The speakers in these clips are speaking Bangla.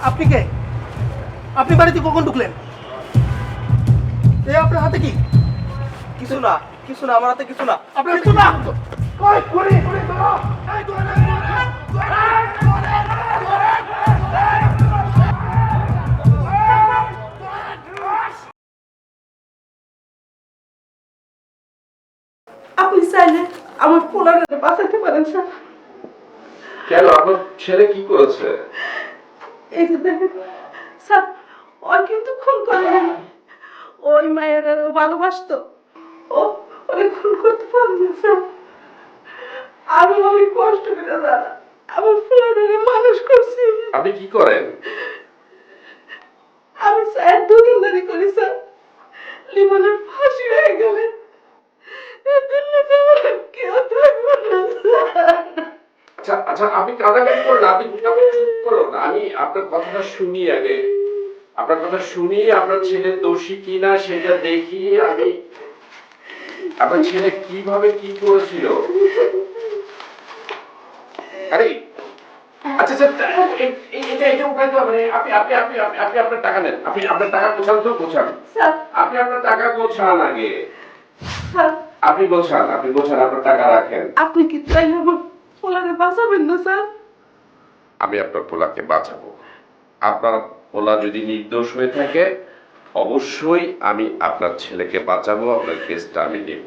আপনি কে? আপনি বাড়িতে কখন ঢুকলেন? এই আপনার হাতে কি? কিছু না, কিছু না, আমার হাতে কিছু না। আপনার কিছু না। কই ঘুরি ঘুরি ধরো। এই ধরে আপনি চাইলে আমার পোলারে বাঁচাতে পারেন স্যার। কেন, আপনার ছেলে কি করেছে? এই যে দেখেন স্যার, ওই কিন্তু খুন করে নাই। ওই মায়ের ভালোবাসতো, ও ওরে খুন করতে পারবে না স্যার। আমি অনেক কষ্ট করে দাদা আমার পোলারে মানুষ করছি। আপনি কি করেন? আমি স্যার দোকানদারি করি স্যার। লিমনের ফাঁসি হয়ে গেলে কেউ থাকবে না স্যার। আচ্ছা আচ্ছা, আপনি কাঁদাকাটি করুন, আপনি চুপ করুন। আমি আপনার কথাটা শুনি আগে, আপনার কথা শুনি, আপনার ছেলে দোষী কিনা সেটা দেখি আমি। আপনার ছেলে কিভাবে কি করেছিল? আরে আচ্ছা আচ্ছা, এটা উপায় তো হবে। আপনি আপনি আপনি আপনি আপনার টাকা নেন, আপনি আপনার টাকা গোছান তো, গোছান। স্যার আপনি আপনার টাকা গোছান আগে। স্যার, আপনি গোছান, আপনি গোছান, আপনার টাকা রাখেন। আপনি কি চাই আমার পোলারে বাঁচাবেন না স্যার? আমি আপনার পোলাকে বাঁচাবো। আপনার পোলা যদি নির্দোষ হয়ে থাকে অবশ্যই আমি আপনার ছেলেকে বাঁচাবো, আপনার কেসটা আমি নেব,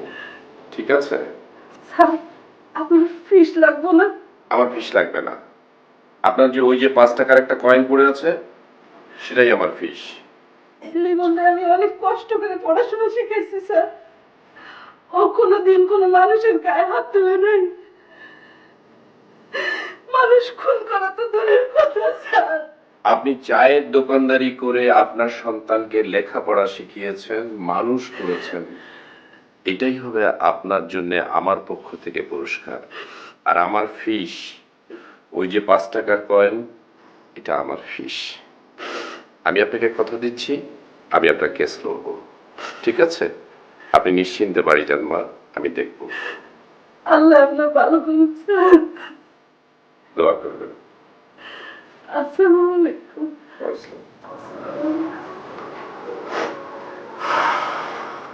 ঠিক আছে? স্যার আপনার ফিস লাগবো না? আমার ফিস লাগবে না। আপনার যে ওই যে 5 টাকার একটা কয়েন পড়ে আছে সেটাই আমার ফিস। লিমনকে আমি অনেক কষ্ট করে পড়াশোনা শিখেছি স্যার। ও কোনোদিন কোনো মানুষের গায়ে হাত তুলে নাই। মানুষ খুন করা তো দূরের কথা স্যার। আপনি চায়ের দোকানদারি করে আপনার সন্তানকে লেখাপড়া শিখিয়েছেন, মানুষ করেছেন, এটাই হবে আপনার জন্য আমার পক্ষ থেকে পুরস্কার। আর আমার ফিস ওই যে 5 টাকার কয়েন, এটা আমার ফিস। আমি আপনাকে কথা দিচ্ছি আমি আপনার কেস লড়ব, ঠিক আছে? আপনি নিশ্চিন্তে বাড়ি যান মা, আমি দেখব। আল্লাহ আপনার ভালো করুন স্যার। দোয়া করবেন। আসসালামু আলাইকুম।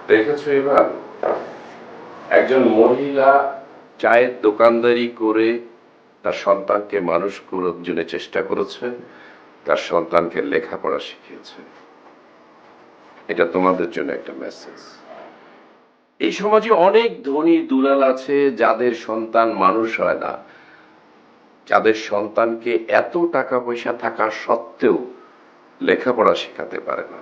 দেখেছো এবার, একজন মহিলা চায়ের দোকানদারি করে তার সন্তানকে মানুষ করার জন্য চেষ্টা করেছে, তার সন্তানকে লেখাপড়া শিখিয়েছে। এটা তোমাদের জন্য একটা মেসেজ। এই সমাজে অনেক ধনী দুলাল আছে যাদের সন্তান মানুষ হয় না, যাদের সন্তানকে এত টাকা পয়সা থাকা সত্ত্বেও লেখাপড়া শেখাতে পারে না।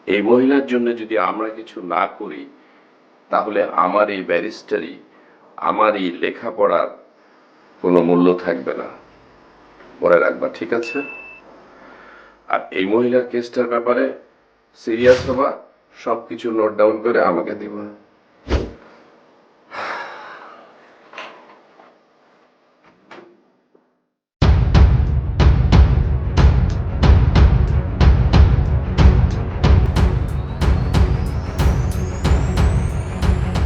এই মহিলার জন্য যদি আমরা কিছু না করি তাহলে আমার এই ব্যারিস্টারি, আমার এই লেখাপড়ার কোনো মূল্য থাকবে না, মনে রাখবা, ঠিক আছে? আর এই মহিলার কেসটার ব্যাপারে সিরিয়াস হবা, সবকিছু নোট ডাউন করে আমাকে দিবা।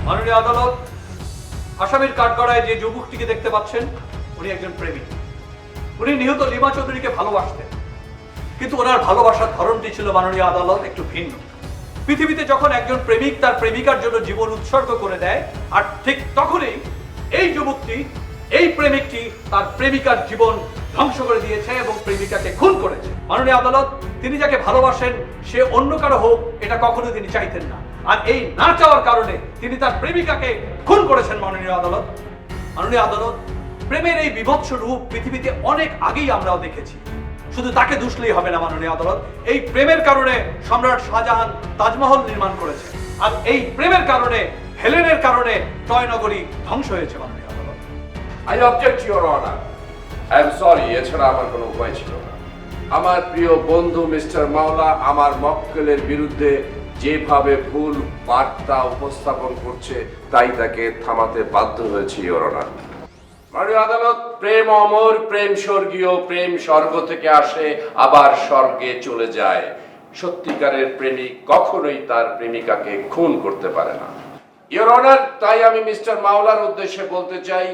মাননীয় আদালত, আসামির কাঠগড়ায় যে যুবকটিকে দেখতে পাচ্ছেন উনি একজন প্রেমিক। উনি নিহত লিমা চৌধুরীকে ভালোবাসতেন, কিন্তু ওনার ভালোবাসার ধরনটি ছিল মাননীয় আদালত একটু ভিন্ন। পৃথিবীতে যখন একজন প্রেমিক তার প্রেমিকার জন্য জীবন উৎসর্গ করে দেয়, আর ঠিক তখনই এই যুবকটি, এই প্রেমিকটি তার প্রেমিকার জীবন ধ্বংস করে দিয়েছে এবং প্রেমিকাকে খুন করেছে। মাননীয় আদালত, তিনি যাকে ভালোবাসেন সে অন্য কারো হোক এটা কখনো তিনি চাইতেন না, আর এই না চাওয়ার কারণে তিনি তার প্রেমিকাকে খুন করেছেন। মাননীয় আদালত, মাননীয় আদালত, প্রেমের এই বিভৎস রূপ পৃথিবীতে অনেক আগেই আমরাও দেখেছি। শুধু তাকে দুষলেই হবে না মাননীয় আদালত, এই প্রেমের কারণে সম্রাট শাহজাহান তাজমহল নির্মাণ করেছে, আর এই প্রেমের কারণে, হেলেনের কারণে টয়নগরী ধ্বংস হয়েছে। মাননীয় আদালত, I object your honor. I am sorry, এছাড়া আমার কোনো উপায় ছিল না। আমার প্রিয় বন্ধু মিস্টার মাওলা আমার মক্কেলের বিরুদ্ধে যেভাবে ভুল বার্তা উপস্থাপন করছে তাই তাকে থামাতে বাধ্য হয়েছে ইওর অনার। মাননীয় আদালত, প্রেম অমর, প্রেম স্বর্গীয়, প্রেম স্বর্গ থেকে আসে আবার স্বর্গে চলে যায়। সত্যিকারের প্রেমিক কখনোই তার প্রেমিকাকে খুন করতে পারে না। ইওর অনার, তাই আমি মিস্টার মাওলার উদ্দেশ্যে বলতে চাই,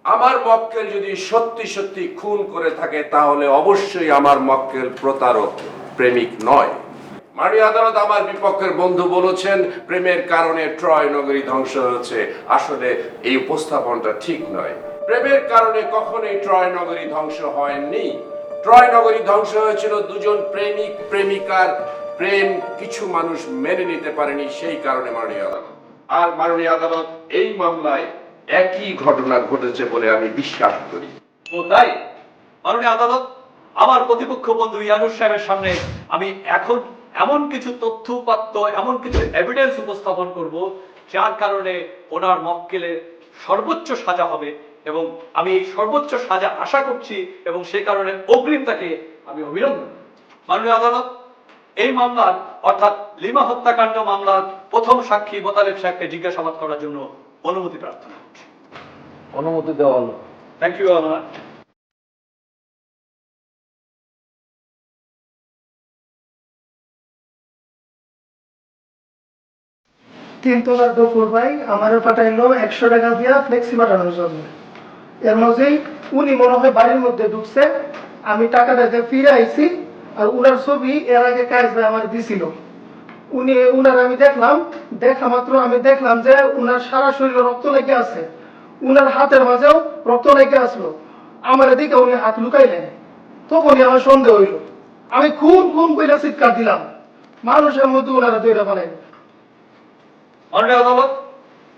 আমার মক্কেল যদি সত্যি সত্যি খুন করে থাকে তাহলে অবশ্যই আমার মক্কেল প্রতারক, প্রেমিক নয়। মাননীয় আদালত আমার বিপক্ষের বন্ধু বলেছেন প্রেমের কারণে ট্রয় নগরী ধ্বংস হয়েছে। আসলে এই উপস্থাপনটা ঠিক নয়। প্রেমের কারণে কখনোই ট্রয় নগরী ধ্বংস হয়নি। ট্রয় নগরী ধ্বংস হয়েছিল দুজন প্রেমিক প্রেমিকার প্রেম কিছু মানুষ মেনে নিতে পারেনি, সেই কারণে মাননীয় আদালত। আর মাননীয় আদালত এই মামলায় একই ঘটনা ঘটেছে বলে আমি বিশ্বাস করি। ও তাই? মাননীয় আদালত, আমার প্রতিপক্ষ বন্ধু ইয়ানুস সাহেবের সামনে আমি এখন এমন কিছু তথ্য উপাত্ত, এমন কিছু এভিডেন্স উপস্থাপন করব যার কারণে ওনার মক্কেলের সর্বোচ্চ সাজা হবে এবং আমি এই সর্বোচ্চ সাজা আশা করছি এবং সেই কারণে অগ্রিম তাকে আমি অভিনন্দন। মাননীয় আদালত, এই মামলার অর্থাৎ লিমা হত্যাকাণ্ড মামলার প্রথম সাক্ষী মোতালেব সাহেবকে জিজ্ঞাসাবাদ করার জন্য অনুমতি প্রার্থনা করছি। অনুমতি দেওয়া হলো। Thank you honour. তিনতলার গফুর ভাই আমারও পাঠাইলো 100 টাকা দিয়া ফ্লেক্সি পাঠানোর জন্য। এর মধ্যেই উনি মনে হয় বাড়ির মধ্যে ঢুকছে, আমি টাকাটা দিয়ে ফিরে আইছি। আর উনার ছবি এর আগে কাজ ভাই আমার দিছিল। উনার আমি দেখলাম, দেখা মাত্র আমি দেখলাম যে উনার সারা শরীরে রক্ত লেগে আছে, উনার হাতের মাঝেও রক্ত লেগে আসলো। আমার দিকে উনি হাত লুকাইলেন, তখনই আমার সন্দেহ হইল। আমি খুন খুন কইরা চিৎকার দিলাম, মানুষের মধ্যে উনারা দৌড়া পালাইলেন। মাননীয় আদালত,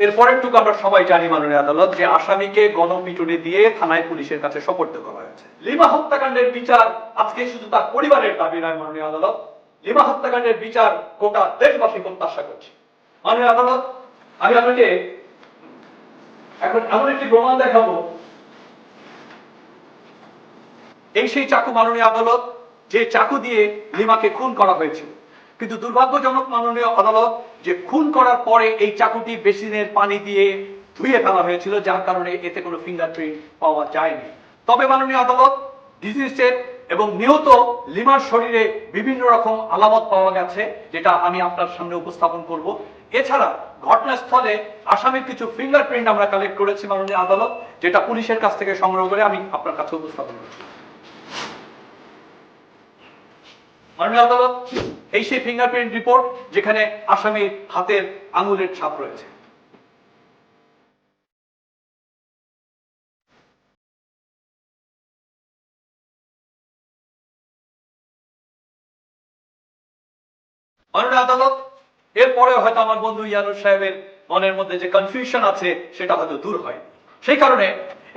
এর পরেরটুকু আমরা সবাই জানি মাননীয় আদালত যে আসামিকে গণপিটুনি দিয়ে থানায় পুলিশের কাছে সোপর্দ করা হয়েছে। লিমা হত্যাকাণ্ডের বিচার আজকে শুধু তার পরিবারের দাবি নয় মাননীয় আদালত, লিমা হত্যাকাণ্ডের বিচার গোটা দেশবাসী প্রত্যাশা করছে। মাননীয় আদালত, আমি আপনাকে এখন এমন একটি প্রমাণ দেখাবো, এই সেই চাকু মাননীয় আদালত, যে চাকু দিয়ে লিমাকে খুন করা হয়েছিল। কিন্তু দুর্ভাগ্যজনক মাননীয় আদালত যে খুন করার পরে এই চাকুটি বেসিনের পানি দিয়ে ধুয়ে ফেলা হয়েছিল, যার কারণে এতে কোনো ফিঙ্গারপ্রিন্ট পাওয়া যায়নি। তবে মাননীয় আদালত, ডিজিজের এবং নিহত লিমার শরীরে বিভিন্ন রকম আলামত পাওয়া গেছে, যেটা আমি আপনার সামনে উপস্থাপন করব। এছাড়া ঘটনাস্থলে আসামির কিছু ফিঙ্গারপ্রিন্ট আমরা কালেক্ট করেছি মাননীয় আদালত, যেটা পুলিশের কাছ থেকে সংগ্রহ করে আমি আপনার কাছে উপস্থাপন করছি। মাননীয় আদালত, এই সেই ফিঙ্গারপ্রিন্ট রিপোর্ট যেখানে আসামির হাতের আঙুলের ছাপ রয়েছে। মাননীয় আদালত, এরপরে হয়তো আমার বন্ধু ইয়ানুস সাহেবের মনের মধ্যে যে কনফিউশন আছে সেটা হয়তো দূর হয়। সেই কারণে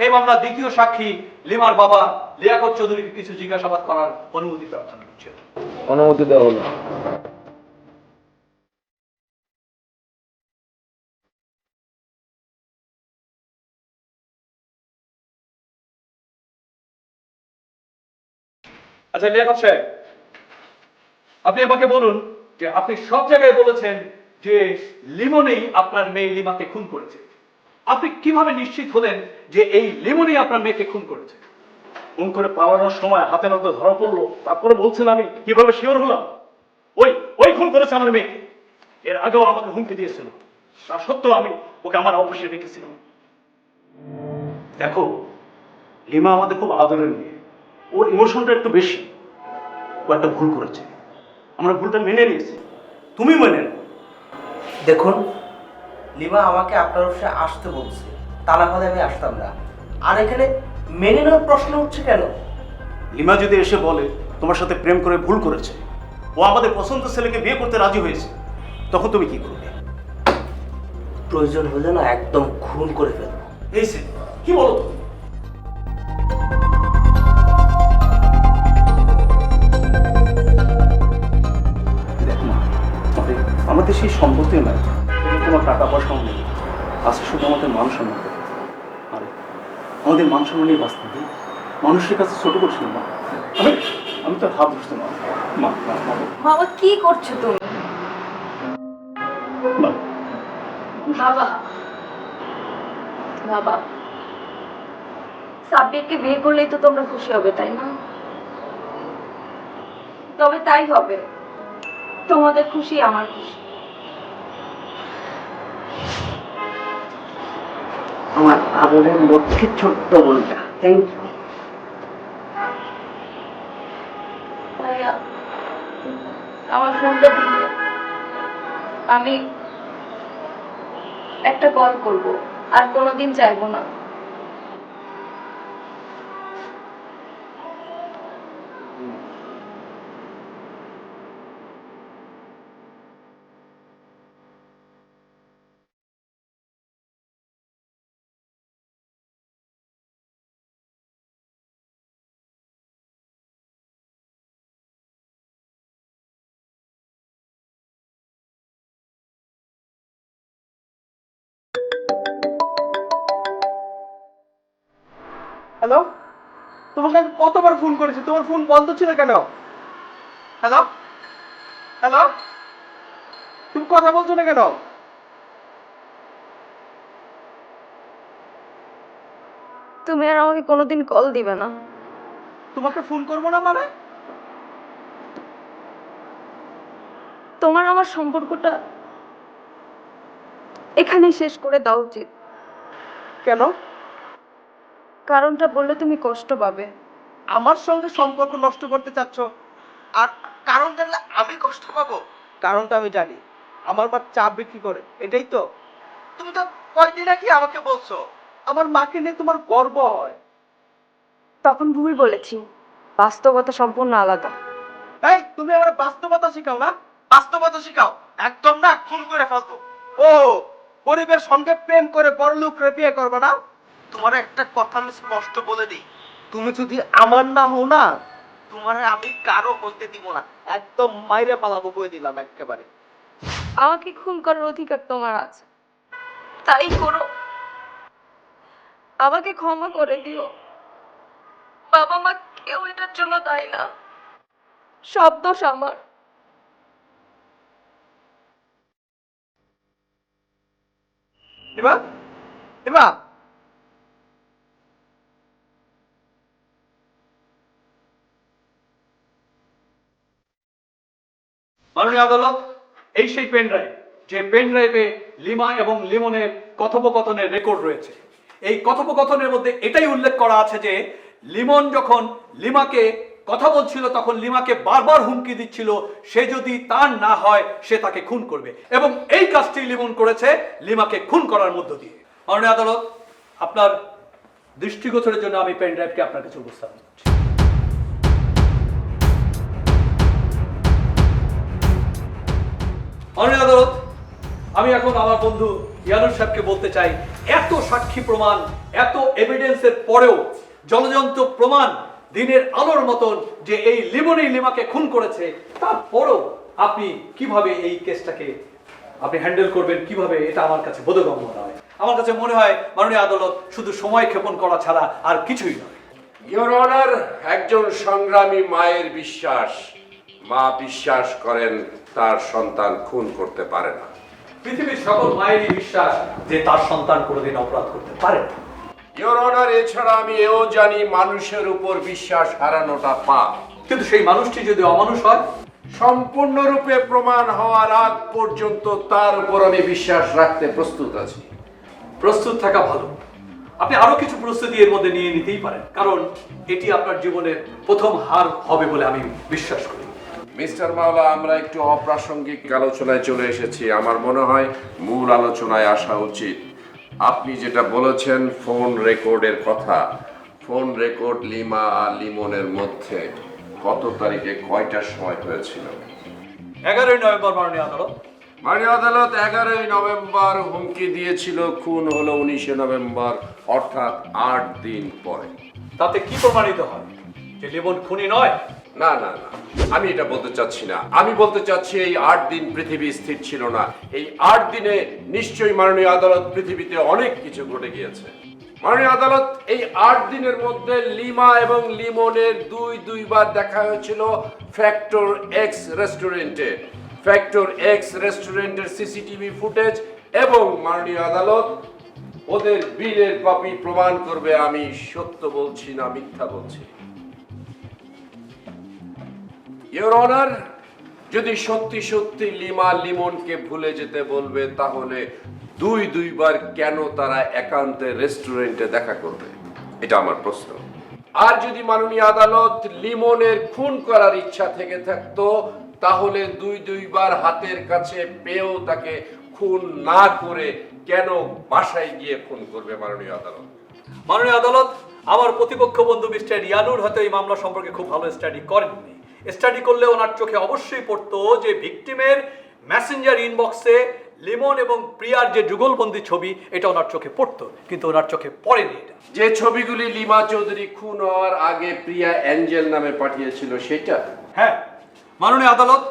এই মামলার দ্বিতীয় সাক্ষী লিমার বাবা লিয়াকত চৌধুরীকে কিছু জিজ্ঞাসাবাদ করার অনুমতি প্রার্থনা করছে। অনুমতি দেওয়া হলো। আচ্ছা লিয়াকত সাহেব, আপনি আমাকে বলুন যে আপনি সব জায়গায় বলেছেন যে লিমনেই আপনার মেয়ে লিমাকে খুন করেছে। আপনি কিভাবে নিশ্চিত হলেন যে এই লিমনেই আপনার মেয়েকে খুন করেছে? খুন করে পালানোর সময় হাতে নাতে ধরা পড়লো, তারপরে বলছেন আমি কিভাবে শিওর হলাম? ওই খুন করেছে আমার মেয়েকে। এর আগেও আমাকে হুমকি দিয়েছিল, তা সত্ত্বেও আমি ওকে আমার অফিসে রেখেছিলাম। দেখো, লিমা আমাদের খুব আদরের মেয়ে, ওর ইমোশনটা একটু বেশি। ও একটা ভুল করেছে, আমরা ভুলটা মেনে নিয়েছি, তুমি মেনে নাও। দেখুন, লিমা আমাকে আপনার অফিসে আসতে বলছে, তা না হলে আমি আসতাম না। আর এখানে মেনে নেওয়ার প্রশ্ন উঠছে কেন? লিমা যদি এসে বলে তোমার সাথে প্রেম করে ভুল করেছে, ও আমাদের পছন্দের ছেলেকে বিয়ে করতে রাজি হয়েছে, তখন তুমি কি করবে? প্রয়োজন হলে না একদম খুন করে ফেলবো। এই ছেলে কি বলো তুমি? দেখ মা, আমাদের সেই সম্পত্তিও নাই, কোনো টাকা পয়সাও নেই, আছে শুধু আমাদের মান সম্মান। আরে আমাদের মান সম্মান নিয়ে বাঁচতে দিই, মানুষের কাছে ছোট করছি না মা। আমি তো হাত ধরছি না মা। বাবা কি করছো তুমি? বাবা বাবা, সাব্বিরকে বিয়ে করলেই তো তোমরা খুশি হবে, তাই না? তবে তাই হবে, তোমাদের খুশি আমার খুশি। আমার আদরের লক্ষ্মী ছোট্ট বোনটা। Thank you. ভাইয়া আমার ফোনটা দিলে আমি একটা কল করব, আর কোনোদিন চাইবো না। হ্যালো, তোমাকে আমি কতবার ফোন করেছি, তোমার ফোন বন্ধ ছিল কেন? হ্যালো হ্যালো, তুমি কথা বলছো না কেন? তুমি আর আমাকে কোনোদিন কল দিবে না? তোমাকে ফোন করবো না মানে? তোমার আমার সম্পর্কটা এখানেই শেষ করে দেওয়া উচিত। কেন? কারণটা বললে তুমি কষ্ট পাবে। আমার সঙ্গে সম্পর্ক নষ্ট করতে চাচ্ছ, আর কারণ জানলে আমি কষ্ট পাবো? কারণটা আমি জানি, আমার মা চা বিক্রি করে, এটাই তো। তুমি তো কয়দিন আগে আমাকে বলছো আমার মাকে নিয়ে তোমার গর্ব হয়। তখন ভুল বলেছি, বাস্তবতা সম্পূর্ণ আলাদা। এই তুমি আমার বাস্তবতা শিখাও না, বাস্তবতা শিখাও, একদম না খুন করে ফেলবো। ও গরিবের সঙ্গে প্রেম করে বড়লোক রে বিয়ে করবে না? তোমার একটা কথা আমি স্পষ্ট বলে দিই, তুমি যদি আমার না হও না, তোমার আমি কারো হতে দিব না, একদম মাইরে পালাবো বলে দিলাম একেবারে। আমাকে খুন করার অধিকার তোমার আছে, তাই করো। আমাকে ক্ষমা করে দিও। বাবা মা কেউ এটার জন্য দায়ী না, সব দোষ আমার। এবা এবা মাননীয় আদালত, এই সেই পেন ড্রাইভ, যে পেন ড্রাইভে লিমা এবং লিমনের কথোপকথনের রেকর্ড রয়েছে। এই কথোপকথনের মধ্যে এটাই উল্লেখ করা আছে যে লিমন যখন লিমাকে কথা বলছিল তখন লিমাকে বারবার হুমকি দিচ্ছিল সে যদি তার না হয় সে তাকে খুন করবে, এবং এই কাজটি লিমন করেছে লিমাকে খুন করার মধ্য দিয়ে। মাননীয় আদালত, আপনার দৃষ্টিগোচরের জন্য আমি পেন ড্রাইভকে আপনার কাছে উপস্থাপন করছি। মাননীয় আদালত, আমি এখন আমার বন্ধু ইয়ানুর সাহেবকে বলতে চাই, এত সাক্ষী প্রমাণ, এত এভিডেন্সের পরেও, জলজন্ত প্রমাণ দিনের আলোর মতন যে এই লিমনই লিমাকে খুন করেছে, তারপরেও আপনি কিভাবে এই কেসটাকে আপনি হ্যান্ডেল করবেন, কিভাবে, এটা আমার কাছে বোধগম্য নয়। আমার কাছে মনে হয় মাননীয় আদালত শুধু সময় ক্ষেপণ করা ছাড়া আর কিছুই নয়। ইওর অনার, একজন সংগ্রামী মায়ের বিশ্বাস, মা বিশ্বাস করেন তার সন্তান খুন করতে পারে না। পৃথিবীর সকল মায়েরই বিশ্বাস যে তার সন্তান কোনোদিন অপরাধ করতে পারে না। ইওর অনার, এছাড়া আমি এও জানি মানুষের উপর বিশ্বাস হারানোটা পাপ। কিন্তু সেই মানুষটি যদি অমানুষ হয়, সম্পূর্ণরূপে প্রমাণ হওয়ার আগ পর্যন্ত তার উপর আমি বিশ্বাস রাখতে প্রস্তুত আছি। প্রস্তুত থাকা ভালো। আপনি আরো কিছু প্রস্তুতি এর মধ্যে নিয়ে নিতেই পারেন, কারণ এটি আপনার জীবনের প্রথম হার হবে বলে আমি বিশ্বাস করি। মিস্টার মাওলা, আমরা একটু অপ্রাসঙ্গিক আলোচনায় চলে এসেছি। আমার মনে হয় মূল আলোচনায় আসা উচিত। আপনি যেটা বলেছেন ফোন রেকর্ডের কথা, ফোন রেকর্ড লিমা আর লিমনের মধ্যে কত তারিখে কয়টার সময় হয়েছিল? 11ই নভেম্বর। মাননীয় আদালত, মাননীয় আদালত, 11ই নভেম্বর হুমকি দিয়েছিল, খুন হলো 19শে নভেম্বর, অর্থাৎ 8 দিন পরে। তাতে কি প্রমাণিত হয় যে লিমন খুনি নয়? না না না, আমি এটা বলতে চাচ্ছি না। আমি বলতে চাচ্ছি এই 8 দিন পৃথিবী স্থির ছিল না। এই 8 দিনে নিশ্চয়ই মাননীয় আদালত পৃথিবীতে অনেক কিছু ঘটে গিয়েছে। মাননীয় আদালত, এই 8 দিনের মধ্যে লিমা এবং লিমনের দুইবার দেখা হয়েছিল ফ্যাক্টর এক্স রেস্টুরেন্টে। ফ্যাক্টর এক্স রেস্টুরেন্টের সিসিটিভি ফুটেজ এবং মাননীয় আদালত ওদের বিলের কপি প্রমাণ করবে আমি সত্য বলছি না মিথ্যা বলছি। ইওর অনার, যদি সত্যি সত্যি লিমা লিমনকে ভুলে যেতে বলবে, তাহলে দুইবার কেন তারা একান্তে রেস্টুরেন্টে দেখা করবে, এটা আমার প্রশ্ন। আর যদি মাননীয় আদালত লিমনের খুন করার ইচ্ছা থেকে থাকতো, তাহলে দুইবার হাতের কাছে পেয়েও তাকে খুন না করে কেন বাসায় গিয়ে খুন করবে মাননীয় আদালত? মাননীয় আদালত, আমার প্রতিপক্ষ বন্ধু মিস্টার ইয়ানুর হয়তো এই মামলা সম্পর্কে খুব ভালো স্টাডি করেননি। স্টাডি করলে ওনার চোখে অবশ্যই পড়তো যে ভিকটিমের মেসেঞ্জার ইনবক্সে লিমন এবং প্রিয়ার যে যুগলবন্দি ছবি, এটা ওনার চোখে পড়তো, কিন্তু ওনার চোখে পড়েনি এটা। যে ছবিগুলি লিমা চৌধুরী খুন হওয়ার আগে প্রিয়া অ্যাঞ্জেল নামে পাঠিয়েছিল সেটা? হ্যাঁ মাননীয় আদালত,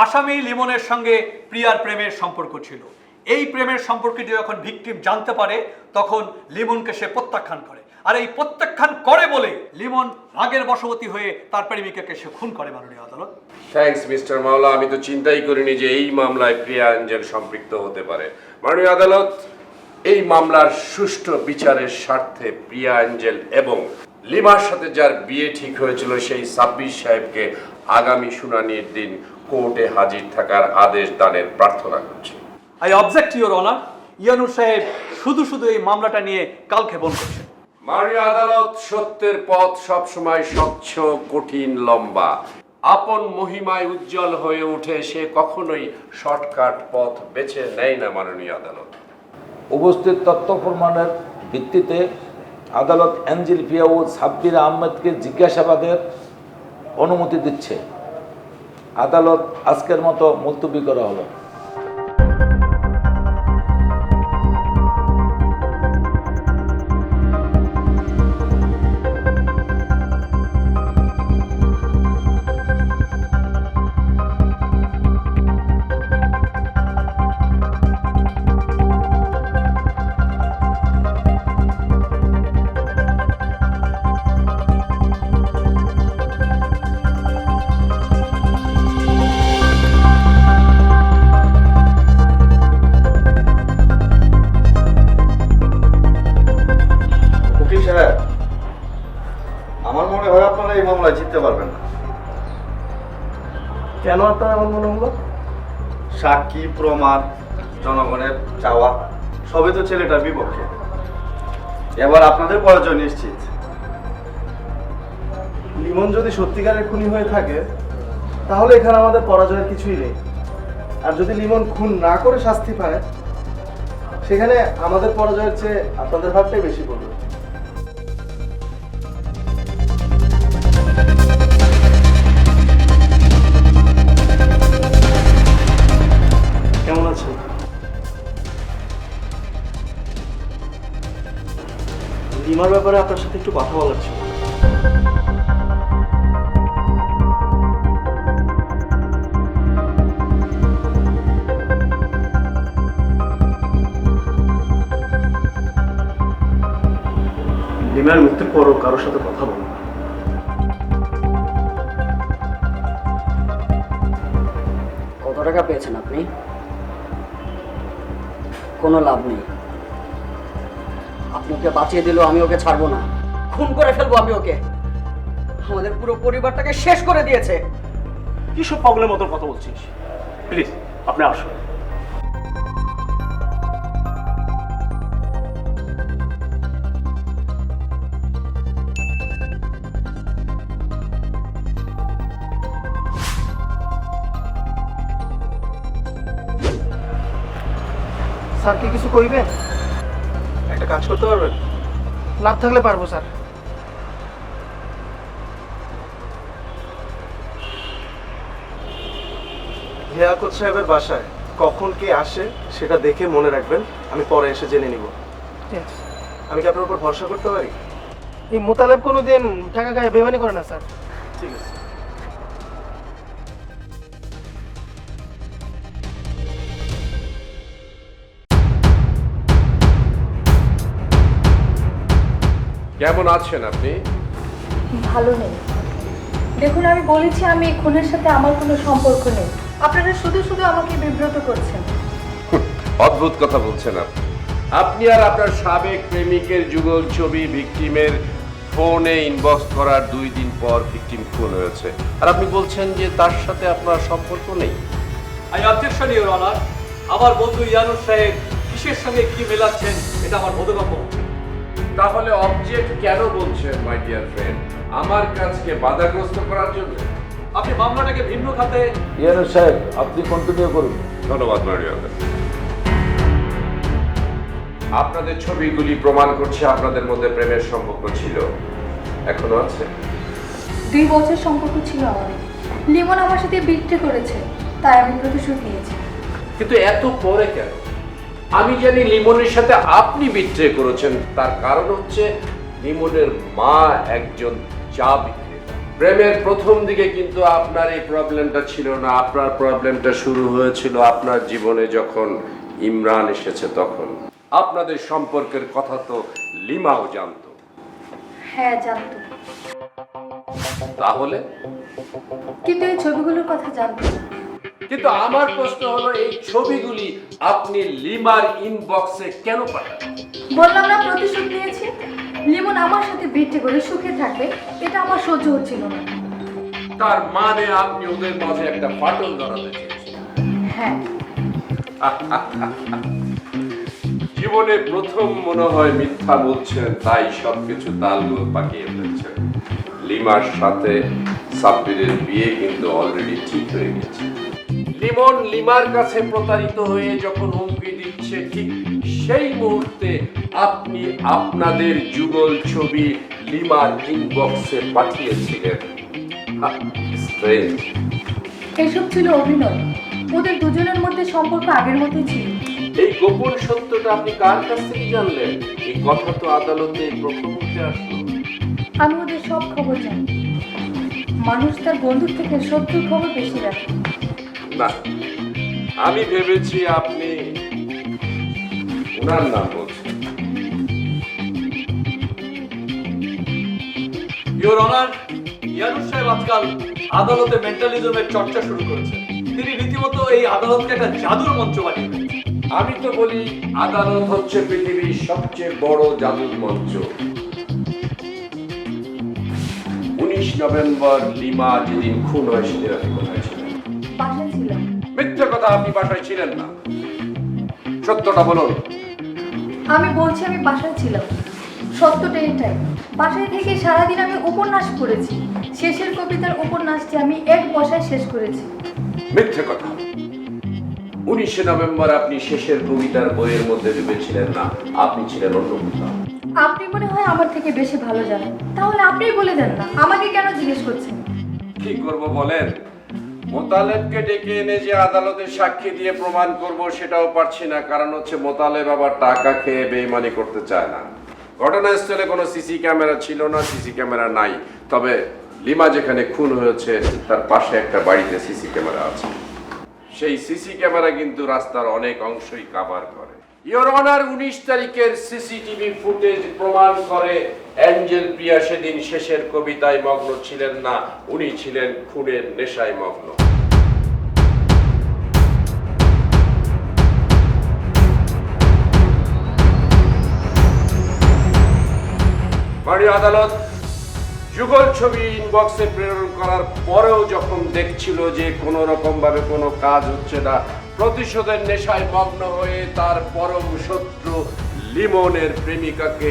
আসামি লিমনের সঙ্গে প্রিয়ার প্রেমের সম্পর্ক ছিল। এই প্রেমের সম্পর্কটি যখন ভিকটিম জানতে পারে, তখন লিমনকে সে প্রত্যাখ্যান করে। আর এই প্রত্যাখ্যান করে বলে লিমন রাগের বশবর্তী হয়ে তার প্রেমিকাকে সে খুন করে মাননীয় আদালত। থ্যাঙ্কস মিস্টার মাওলা, আমি তো চিন্তাই করিনি যে এই মামলায় প্রিয়া অ্যাঞ্জেল সম্পৃক্ত হতে পারে। মাননীয় আদালত, এই মামলার সুষ্ঠু বিচারের স্বার্থে প্রিয়া অ্যাঞ্জেল এবং লিমার সাথে যার বিয়ে ঠিক হয়েছিল সেই সাব্বির সাহেবকে আগামী শুনানির দিন কোর্টে হাজির থাকার আদেশ দানের প্রার্থনা করছি। I object your honour, Yanur সাহেব শুধু এই মামলাটা নিয়ে কালক্ষেপণ করছেন। মাননীয় আদালত, সত্যের পথ সবসময় স্বচ্ছ, কঠিন, লম্বা। আপন মহিমায় উজ্জ্বল হয়ে উঠে সে কখনোই শর্টকাট পথ বেছে নেয় না। মাননীয় আদালত, উপস্থিত তথ্য প্রমাণের ভিত্তিতে আদালত অ্যাঞ্জেল প্রিয়া ও সাব্বির আহমেদকে জিজ্ঞাসাবাদের অনুমতি দিচ্ছে। আদালত আজকের মতো মুলতবি করা হলো। উকিল সাহেব, আমার মনে হয় আপনারা এই মামলায় জিততে পারবেন না। কেন আপনার এমন মনে হলো? সাক্ষী, প্রমাণ, জনগণের চাওয়া সবই তো ছেলেটার বিপক্ষে। এবার আপনাদের পরাজয় নিশ্চিত। লিমন যদি সত্যিকারের খুনি হয়ে থাকে, তাহলে এখানে আমাদের পরাজয়ের কিছুই নেই। আর যদি লিমন খুন না করে শাস্তি পায়, সেখানে আমাদের পরাজয়ের চেয়ে আপনাদের ভাগটাই বেশি পড়বে। কেমন আছেন? লিমার ব্যাপারে আপনার সাথে একটু কথা বলার ছিল। লিমার মৃত্যুর পরও কারোর সাথে কথা বলবো না। কত টাকা পেয়েছেন আপনি? কোনো লাভ নেই। আপনি ওকে বাঁচিয়ে দিলেও আমি ওকে ছাড়বো না, খুন করে ফেলবো আমি ওকে। আমাদের পুরো পরিবারটাকে শেষ করে দিয়েছে। কি সব পাগলের মতন কথা বলছিস? প্লিজ আপনি আসুন। স্যার কি কিছু কইবেন? একটা কাজ করতে পারবেন? লাভ থাকলে পারবো স্যার। লিয়াকত সাহেবের বাসায় কখন কে আসে সেটা দেখে মনে রাখবেন, আমি পরে এসে জেনে নিব। ঠিক আছে। আমি কি আপনার উপর ভরসা করতে পারি? এই মোতালেব কোনোদিন টাকা গায়ে বেমানি করে না স্যার। ঠিক আছে। কেমন আছেন আপনি? ভালো নেই। দেখুন, আমি বলেছি আমি এই খুনের সাথে আমার কোনো সম্পর্ক নেই। আপনারা শুধু আমাকে বিব্রত করছেন। অদ্ভুত কথা বলছেন আপনি। আপনি আর আপনার সাবেক প্রেমিকের যুগল ছবি ভিকটিমের ফোনে ইনবক্স করার 2 দিন পর ভিকটিম খুন হয়েছে, আর আপনি বলছেন যে তার সাথে আপনার সম্পর্ক নেই। আই অবজেকশন ইউর অনার, আমার বন্ধু ইয়ানুর সাহেব দৃশ্যের সঙ্গে কি মেলাচ্ছেন এটা আমার বোধগম্য হচ্ছে না। তাহলে অবজেক্ট কেন বলছেন মাই ডিয়ার ফ্রেন্ড? আমার কাজকে বাধাগ্রস্ত করার জন্য? আপনি মামলাটাকে ভিন্ন খাতে ইয়ানুস সাহেব, আপনি কন্টিনিউ করুন। ধন্যবাদ মারিয়াদা। আপনাদের ছবিগুলি প্রমাণ করছে আপনাদের মধ্যে প্রেমের সম্পর্ক ছিল, এখনো আছে। 2 বছর সম্পর্ক ছিল আমাদের। লিমন আমার সাথে বিট্রে করেছে, তাই আমি প্রতিশোধ নিয়েছি। কিন্তু এত পরে কেন? আমি জানি লিমনের সাথে আপনি বিট্রে করেছেন, তার কারণ হচ্ছে লিমনের মা একজন চা বিক্রেতা। প্রেমের প্রথম দিকে কিন্তু আপনার এই প্রবলেমটা ছিল না। আপনার প্রবলেমটা শুরু হয়েছিল আপনার জীবনে যখন ইমরান এসেছে তখন। আপনাদের সম্পর্কের কথা তো লিমাও জানতো। হ্যাঁ, জানতো, তাহলে কিন্তু এই ছবিগুলোর কথা জানতো না। কিন্তু আমার প্রশ্ন হলো, এই ছবিগুলি আপনি লিমার ইনবক্সে কেন পাঠালেন? বললাম না প্রতিশোধ নিয়েছি। লিমন আমার সাথে বিট্রে করে সুখে থাকবে, এটা আমার সহ্য হচ্ছিল না। তার মানে আপনি ওদের মাঝে একটা ফাটল ধরাতে চেয়েছেন। হ্যাঁ, জীবনে প্রথম মনে হয় মিথ্যা বলছেন, তাই সবকিছু তালগোল পাকিয়ে ফেলছেন। লিমার সাথে সাব্বিরের বিয়ে কিন্তু অলরেডি ঠিক হয়ে গেছে। লিমন লিমার কাছে প্রতারিত হয়ে যখন হুমকি দিচ্ছে, ঠিক সেই মুহূর্তে আপনি আপনাদের যুগল ছবি লিমার ইনবক্সে পাঠিয়েছিলেন। স্ট্রেঞ্জ। এসব ছিল অভিনয়। ওদের দুজনের মধ্যে সম্পর্ক আগের মতোই ছিল। এই গোপন সত্যটা আপনি কার কাছ থেকে জানলেন? এই কথা তো আদালতে প্রথম উঠে আসলো। আমি ওদের সব খবর জানি। মানুষ তার বন্ধুর থেকে শত্রুর খবর বেশি রাখে। না, আমি ভেবেছি আপনি ওনার নাম বলছেন। ইওর অনার, ইয়ানুস সাহেব আজকাল আদালতে মেন্টালিজমের চর্চা শুরু করেছেন। তিনি রীতিমতো এই আদালতকে একটা জাদুর মঞ্চ বানিয়ে ফেলেছেন। আমি তো বলি আদালত হচ্ছে পৃথিবীর সবচেয়ে বড় জাদুর মঞ্চ। 19 নভেম্বর লিমা যেদিন খুন হয় সেদিন আপনি কোথায় ছিলেন? বাসায় ছিলাম। মিথ্যে কথা, আপনি বাসায় ছিলেন না। সত্যটা বলুন। আমি বলছি আমি বাসায় ছিলাম। সত্যটা এটাই। বাসায় থেকে সারাদিন আমি উপন্যাস পড়েছি। শেষের কবিতার উপন্যাসটি আমি এক বসায় শেষ করেছি। মিথ্যে কথা। 19 নভেম্বর আপনি শেষের কবিতার বইয়ের মধ্যে ডুবেছিলেন না, আপনি ছিলেন অন্য কোথাও। আপনি মনে হয় আমার থেকে বেশি ভালো জানেন, তাহলে আপনিই বলে দেন না, আমাকে কেন জিজ্ঞেস করছেন? কি করব বলেন? মোতালেবকে ডেকে এনে যে আদালতে সাক্ষী দিয়ে প্রমাণ করব সেটাও পারছি না, কারণ হচ্ছে মোতালেব আবার টাকা খেয়ে বেইমানি করতে চায় না। ঘটনাস্থলে কোনো সিসি ক্যামেরা ছিল না, সিসি ক্যামেরা নাই। তবে লিমা যেখানে খুন হয়েছে তার পাশে একটা বাড়িতে সিসি ক্যামেরা আছে। সেই সিসি ক্যামেরা কিন্তু রাস্তার অনেক অংশই কভার করে। ইওর অনার, 19 তারিখের সিসিটিভি ফুটেজ প্রমাণ করে অ্যাঞ্জেল প্রিয়া সেদিন শেষের কবিতায় মগ্ন ছিলেন না, উনি ছিলেন খুনের নেশায় মগ্ন। মাননীয় আদালত, যুগল ছবি ইনবক্সে প্রেরণ করার পরেও যখন দেখছিল যে কোনো রকম ভাবে কোনো কাজ হচ্ছে না, প্রতিশোধের নেশায় মগ্ন হয়ে তার পরম শত্রু লিমনের প্রেমিকাকে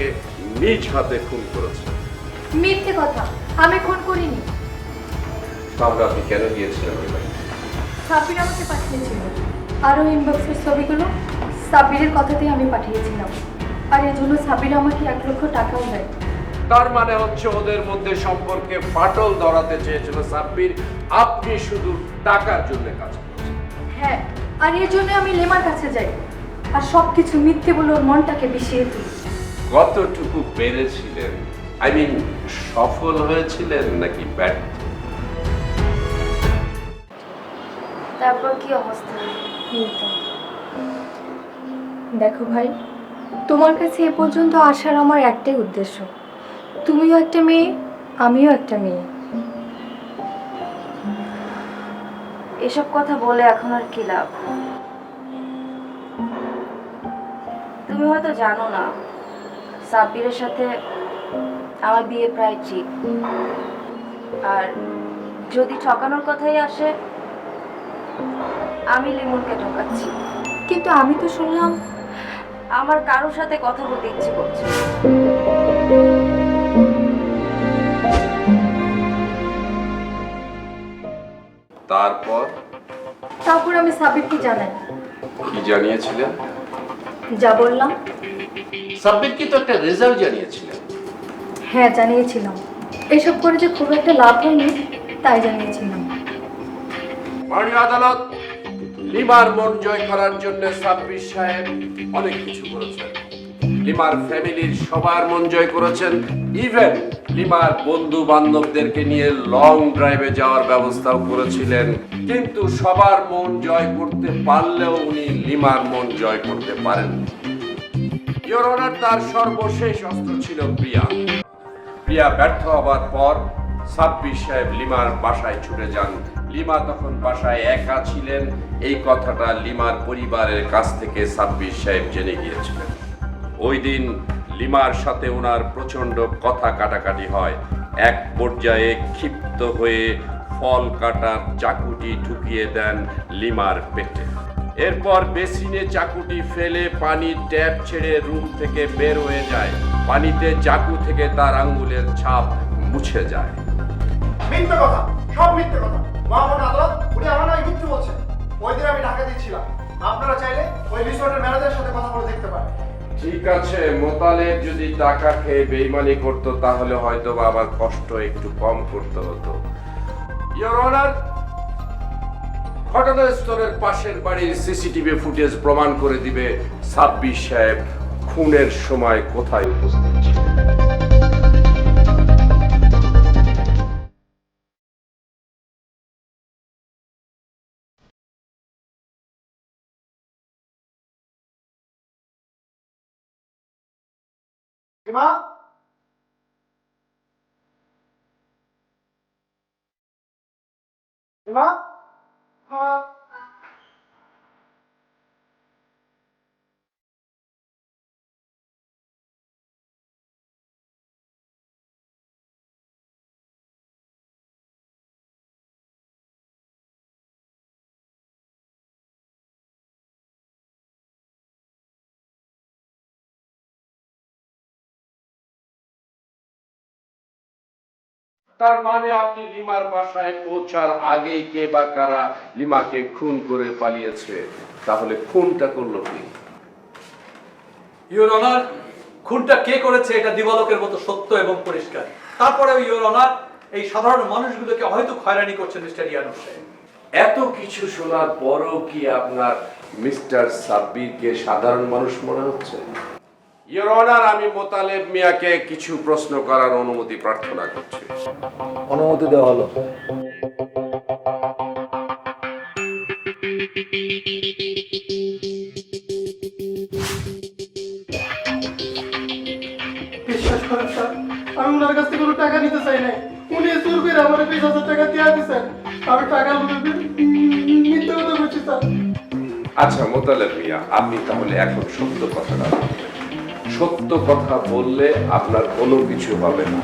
নিজ হাতে খুন করেছে। মিথ্যে কথা, আমি খুন করিনি। তাহলে আপনি কেন গিয়েছিলেন ওই বাড়িতে? সাব্বির আমাকে পাঠিয়েছিল। আর ওই ইনবক্সের ছবিগুলো সাব্বিরের কথাতেই আমি পাঠিয়েছিলাম। আর এর জন্য সাব্বির আমাকে 1 লক্ষ টাকাও দেয়। তার মানে হচ্ছে ওদের মধ্যে সম্পর্কে ফাটল ধরাতে চেয়েছিল সাব্বির, আপনি শুধু টাকার জন্য কাজ করছেন। হ্যাঁ, আর এর জন্য আমি লেমার কাছে যাই আর সবকিছু মিথ্যে বলে ওর মনটাকে বিষিয়ে তুলি। কতটুকু পেরেছিলেন? আই মিন, সফল হয়েছিলেন নাকি ব্যর্থ? তারপর কি অবস্থা? দেখো ভাই, তোমার কাছে এ পর্যন্ত আসার আমার একটাই উদ্দেশ্য। তুমিও একটা মেয়ে, আমিও একটা মেয়ে। এসব কথা বলে এখন আর কি লাভ? তুমি হয়তো জানো না, সাব্বিরের সাথে আমার বিয়ে প্রায় ঠিক। আর যদি ঠকানোর কথাই আসে, আমি লিমনকে ঠকাচ্ছি। কিন্তু আমি তো শুনলাম আমার কারোর সাথে কথা বলতে ইচ্ছে করছে। তারপর আমি সাব্বিরকে জানাই। কি জানিয়েছিলেন? যা বললাম। সাব্বির কি তো একটা রেজাল্ট জানিয়েছিলেন? হ্যাঁ জানিয়েছিলাম। এসব করে যে খুব একটা লাভ হয়নি তাই জানিয়েছিলাম। মাননীয় আদালত, লিমার মন জয় করার জন্য সাব্বির সাহেব অনেক কিছু করেছেন। লিমার ফ্যামিলির সবার মন জয় করেছেন, ইভেন লিমার বন্ধু বান্ধবদেরকে নিয়ে লং ড্রাইভে যাওয়ার ব্যবস্থাও করেছিলেন। কিন্তু সবার মন জয় করতে পারলেও উনি লিমার মন জয় করতে পারেন। ইওর অনার, তার সর্বশেষ অস্ত্র ছিল প্রিয়া। প্রিয়া ব্যর্থ হবার পর সাব্বির সাহেব লিমার বাসায় ছুটে যান। লিমা তখন বাসায় একা ছিলেন। এই কথাটা লিমার পরিবারের কাছ থেকে সাব্বির সাহেব জেনে গিয়েছিলেন। ওই দিন লিমার সাথে ওনার প্রচন্ড কথা কাটাকাটি হয়। এক পর্যায়ে ক্ষিপ্ত হয়ে ফল কাটার চাকুটি ঢুকিয়ে দেন লিমার পেটে। এরপর বেসিনে চাকুটি ফেলে পানির ট্যাপ ছেড়ে রুম থেকে বের হয়ে যায়। পানিতে চাকু থেকে তার আঙ্গুলের ছাপ মুছে যায়। মিথ্যে কথা, সব মিথ্যে কথা। মহামান্য আদালত, উনি আমার নামে মিথ্যে বলছেন। ওই দিন আমি ঢাকাতেই ছিলাম। আপনারা চাইলে ওই রিসোর্টের ম্যানেজারের সাথে কথা বলে দেখতে পারেন। ঠিক আছে, মোতালেব যদি টাকা খেয়ে বেইমানি করতো তাহলে হয়তো বা আমার কষ্ট একটু কম করতে হতো। ইওর অনার, ঘটনাস্থলের পাশের বাড়ির সিসিটিভি ফুটেজ প্রমাণ করে দিবে সাব্বির সাহেব খুনের সময় কোথায় উপস্থিত ছিলেন। লিমা, লিমা, তার মানে আপনি লিমার বাসায় পৌঁছার আগেই কে বা কারা লিমাকে খুন করে পালিয়েছে। তাহলে খুনটা করলো কি? ইওর অনার, খুনটা কে করেছে এটা দিবালোকের মতো সত্য এবং পরিষ্কার। তারপরেও ইওর অনার, এই সাধারণ মানুষগুলোকে হয়তো হয়রানি করছেন মিস্টার ইয়ানুস সাহেব। এত কিছু শোনার পরও কি আপনার মিস্টার সাব্বিরকে সাধারণ মানুষ মনে হচ্ছে? ইওর অনার, আমি মোতালেব মিয়াকে কিছু প্রশ্ন করার অনুমতি প্রার্থনা করছি। অনুমতি দেওয়া হলো। বিশ্বাস করেন স্যার, আমি ওনার কাছ থেকে কোনো টাকা নিতে চাই নাই। উনি চুর করে আমার 20,000 টাকা দিয়ে দিয়েছেন। আমি টাকা মিথ্যে কথা বলছি স্যার। আচ্ছা মোতালেব মিয়া, আপনি তাহলে এখন সত্য কথাটা বলবেন। সত্য কথা বললে আপনার কোনো কিছু হবে না।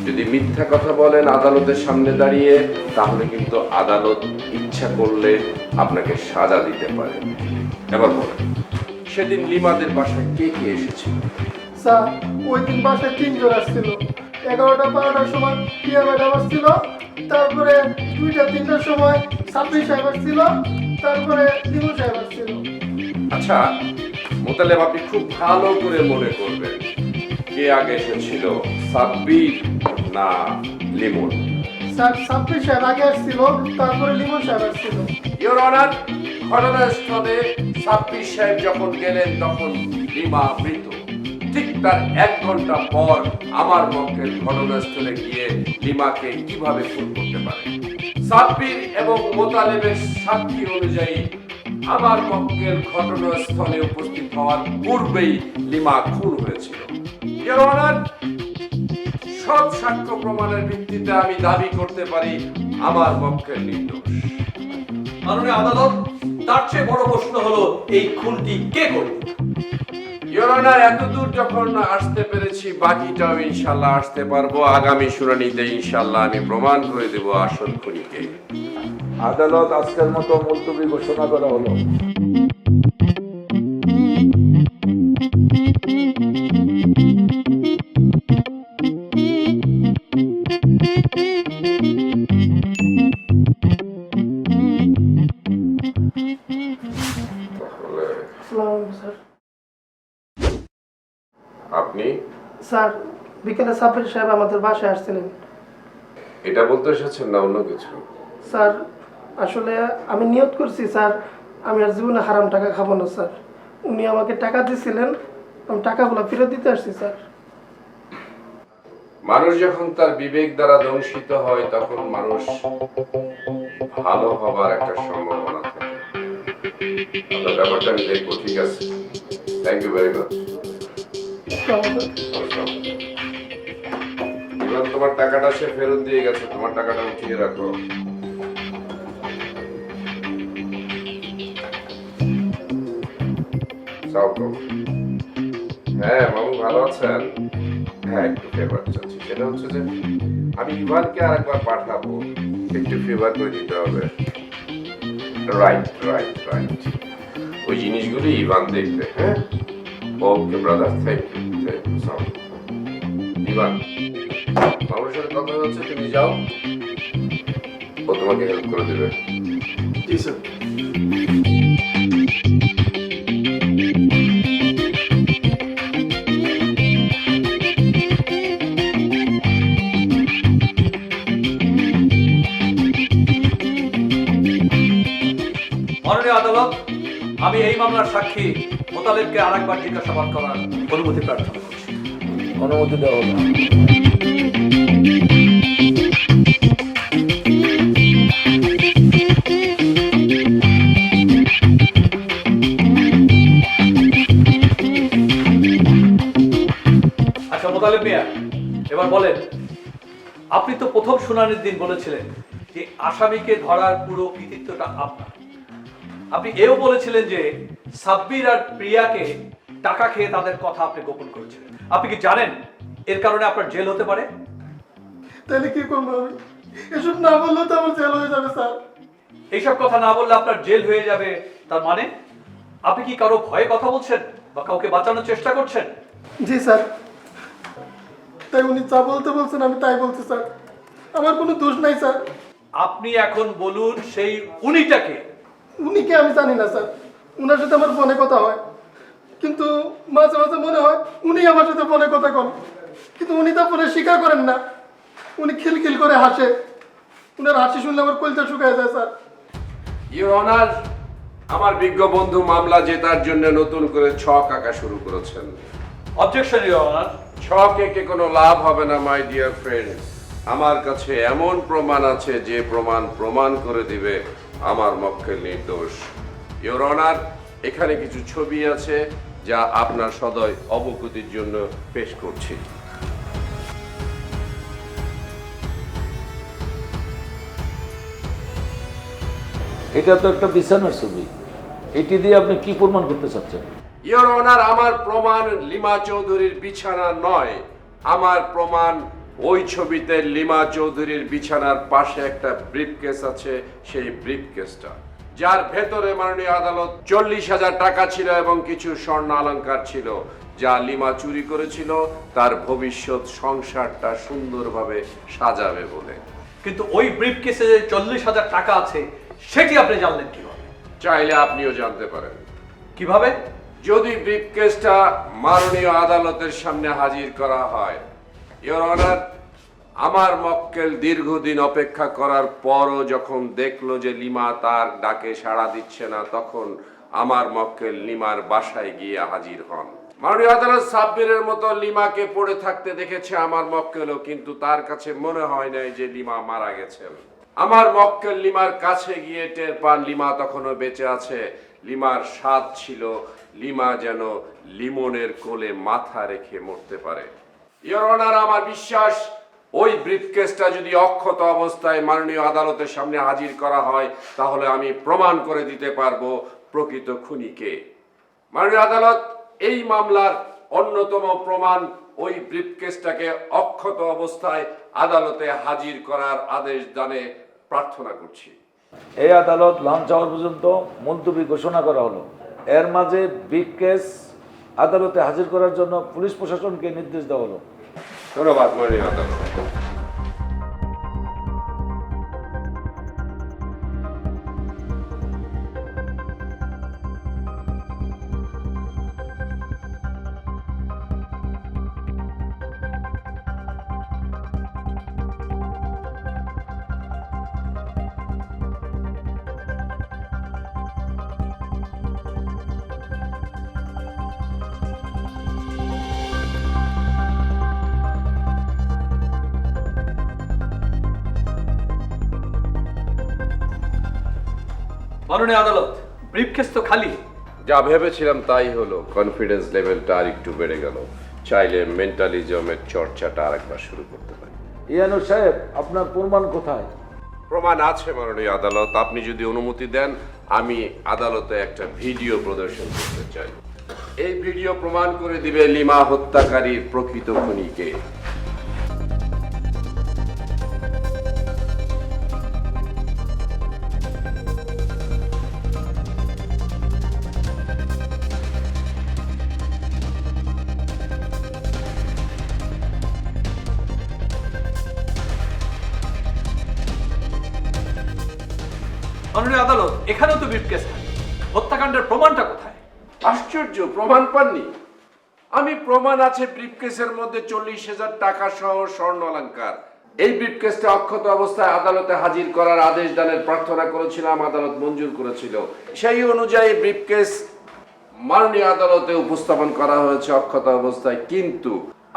যদি মিথ্যা কথা বলেন আদালতের সামনে দাঁড়িয়ে, তাহলে কিন্তু আদালত ইচ্ছা করলে আপনাকে সাজা দিতে পারে। এবার বলেন, সেদিন লিমাদের বাসায় কে কে এসেছিল? স্যার, ওই দিন বাসায় 3 জন আসছিল। 11টা-12টার সময় প্রিয়া ম্যাডাম আসছিল, তারপরে 2টা-3টার সময় সাব্বির সাহেব আসছিল, তারপরে লিমন সাহেব আসছিল। আচ্ছা মোতালেব, আপনি খুব ভালো করে মনে করবেন কে আগে এসেছিল, সাব্বির না লিমন? স্যার, সাব্বির সাহেব আগে আসছিল, তারপরে লিমন সাহেব আসছিল। ইওর অনার, ঘটনাস্থলে সাব্বির সাহেব যখন গেলেন তখন লিমা মৃত। ঠিক তার 1 ঘন্টা পর আমার মক্কেল ঘটনাস্থলে গিয়ে লিমাকে কিভাবে খুন করতে পারে? সাব্বির এবং মোতালেবের সাক্ষী অনুযায়ী আমার মক্কেল ঘটনাস্থলে উপস্থিত হওয়ার পূর্বেই লিমা খুন হয়েছিল। ইওর অনার, সব সাক্ষ্য প্রমাণের ভিত্তিতে আমি দাবি করতে পারি আমার মক্কেল নির্দোষ। মাননীয় আদালত, তার চেয়ে বড় প্রশ্ন হলো এই খুনটি কে করবে? ইওর অনার, এতদূর যখন আসতে পেরেছি, বাকিটাও ইনশাল্লাহ আসতে পারবো। আগামী শুনানিতে ইনশাল্লাহ আমি প্রমাণ করে দেব আসল খুনিকে। আদালত আজকের মতো মুলতবি ঘোষণা করা হলো। স্যার বিকেলে সাব্বির সাহেব আমাদের বাসায় আসছিলেন। এটা বলতে এসেছেন না অন্য কিছু? স্যার আসলে আমি নিয়ত করছি স্যার, আমি আর জীবনে হারাম টাকা খাবো না স্যার। উনি আমাকে টাকা দিয়েছিলেন, আমি টাকাগুলো ফেরত দিতে আসছি স্যার। মানুষ যখন তার বিবেক দ্বারা দংশিত হয় তখন মানুষ ভালো হবার একটা সম্ভাবনা থাকে। আপনার ব্যাপারটা আমি দেখবো, ঠিক আছে? Thank you very much. এবার তোমার টাকাটা সে ফেরত দিয়ে গেছে, তোমার টাকাটা উঠিয়ে রাখো। হ্যাঁ মামু ভালো আছেন? হ্যাঁ একটু ফেভার চাচ্ছি, সেটা হচ্ছে যে আমি ইভানকে আরেকবার পাঠাবো, একটু ফেভার করে দিতে হবে। রাইট রাইট রাইট, ওই জিনিসগুলি ইভান দেখবে। হ্যাঁ okay brother, thank you thank you so much. Ivan মামুর সাথে কথা হচ্ছে, তুমি যাও, ও তোমাকে হেল্প করে দেবে। জি স্যার। মাননীয় আদালত, আমি এই মামলার সাক্ষী মোতালেবকে আরেকবার জিজ্ঞাসাবাদ করার অনুমতি প্রার্থনা করছি। অনুমতি দেওয়া হলো। আচ্ছা মোতালেব মিয়া, এবার বলেন, আপনি তো প্রথম শুনানির দিন বলেছিলেন যে আসামিকে ধরার পুরো কৃতিত্বটা আপনার। আপনি এও বলেছিলেন যে সাব্বির আর প্রিয়াকে টাকা খেয়ে তাদের কথা আপনি গোপন করেছিলেন। আপনি কি জানেন এর কারণে আপনার জেল হতে পারে? তাহলে কি করবো আমি? এসব না বললে তো আমার জেল হয়ে যাবে স্যার। এইসব কথা না বললে আপনার জেল হয়ে যাবে, তার মানে আপনি কি কারো ভয়ে কথা বলছেন বা কাউকে বাঁচানোর চেষ্টা করছেন? জি স্যার, তাই উনি যা বলতে বলছেন আমি তাই বলছি স্যার, আমার কোনো দোষ নাই স্যার। আপনি এখন বলুন সেই উনিটাকে। উনিকে আমি জানি না স্যার, উনার সাথে আমার ফোনে কথা হয়, কিন্তু মাঝে মাঝে মনে হয় উনি আমার সাথে ফোনে কথা কন, কিন্তু উনি তা ফোনে স্বীকার করেন না। উনি খিলখিল করে হাসে, উনার হাসি শুনলে আমার কলজা শুকায় যায় স্যার। ইউর অনার, আমার বিজ্ঞ বন্ধু মামলা জেতার জন্য নতুন করে ছক আঁকা শুরু করেছেন। Objection your honour. ছক এঁকে কোনো লাভ হবে না মাই ডিয়ার ফ্রেন্ড। আমার কাছে এমন প্রমাণ আছে যে প্রমাণ করে দিবে আমার মক্কেল নির্দোষ। ইউর অনার, এখানে কিছু ছবি আছে যা আপনার সদয় অবগতির জন্য পেশ করছি। এটা তো একটা বিছানার ছবি, এটি দিয়ে আপনি কি প্রমাণ করতে চাচ্ছেন? ইউর অনার, আমার প্রমাণ লিমা চৌধুরীর বিছানা নয়, আমার প্রমাণ ওই ছবিতে লিমা চৌধুরীর বিছানার পাশে একটা ব্রিফকেস আছে, সেই ব্রিফকেসটা যার ভেতরে মাননীয় আদালত 40,000 টাকা ছিল এবং কিছু স্বর্ণ অলংকার ছিল, যা লিমা চুরি করেছিল তার ভবিষ্যৎ সংসারটা সুন্দরভাবে সাজাবে বলে। কিন্তু ওই ব্রিফকেসে যে 40,000 টাকা আছে সেটি আপনি জানলেন কিভাবে? চাইলে আপনিও জানতে পারেন। কিভাবে? যদি ব্রিফকেসটা মাননীয় আদালতের সামনে হাজির করা হয়। ইওর অনার, আমার মক্কেল দীর্ঘদিন অপেক্ষা করার পরও যখন দেখলো যে লিমা তার ডাকে সাড়া দিচ্ছে না, তখন আমার মক্কেল লিমার বাসায় গিয়ে হাজির হন। মাননীয় আদালত সাব্বিরের মতো লিমাকে পড়ে থাকতে দেখেছে আমার মক্কেলও, কিন্তু তার কাছে মনে হয় নাই যে লিমা মারা গেছেন। আমার মক্কেল লিমার কাছে গিয়ে টের পান লিমা তখনও বেঁচে আছে। লিমার স্বাদ ছিল লিমা যেন লিমনের কোলে মাথা রেখে মরতে পারে। ইওর অনার, আমার বিশ্বাস ওই ব্রিফকেসটা যদি অক্ষত অবস্থায় মাননীয় আদালতের সামনে হাজির করা হয়, তাহলে আমি প্রমাণ করে দিতে পারবো প্রকৃত খুনিকে। মাননীয় আদালত, এই মামলার অন্যতম প্রমাণ ওই ব্রিফকেসটাকে অক্ষত অবস্থায় আদালতে হাজির করার আদেশ দানে প্রার্থনা করছি। এই আদালত লঞ্চ হওয়ার পর্যন্ত মুলতবি ঘোষণা করা হলো। এর মাঝে ব্রিফকেস আদালতে হাজির করার জন্য পুলিশ প্রশাসনকে নির্দেশ দেওয়া হলো। ধন্যবাদ মাননীয় আদালত। মাননীয় আদালত, ব্রিফকেস তো খালি। যা ভেবেছিলাম তাই হলো, কনফিডেন্স লেভেলটা আর একটু বেড়ে গেল। চাইলে মেন্টালিজমের চর্চাটা আরেকবার শুরু করতে পারি। ইয়ানু সাহেব, আপনার প্রমাণ কোথায়? প্রমাণ আছে মাননীয় আদালত, আপনি যদি অনুমতি দেন আমি আদালতে একটা ভিডিও প্রদর্শন করতে চাই। এই ভিডিও প্রমাণ করে দিবে লিমা হত্যাকারীর প্রকৃত খুনিকে। মাননীয় আদালত, এখানেও তো ব্রিফকেস খালি, হত্যাকাণ্ডের প্রমাণটা কোথায়? আশ্চর্য, প্রমাণ পাননি? আমি প্রমাণ আছে ব্রিফকেসের মধ্যে 40,000 টাকা সহ স্বর্ণ অলংকার। এই ব্রিফকেসটা অক্ষত অবস্থায় আদালতে হাজির করার আদেশ দানের প্রার্থনা করেছিলাম, আদালত মঞ্জুর করেছিল। সেই অনুযায়ী ব্রিফকেস মাননীয় আদালতে উপস্থাপন করা হয়েছে অক্ষত অবস্থায়, কিন্তু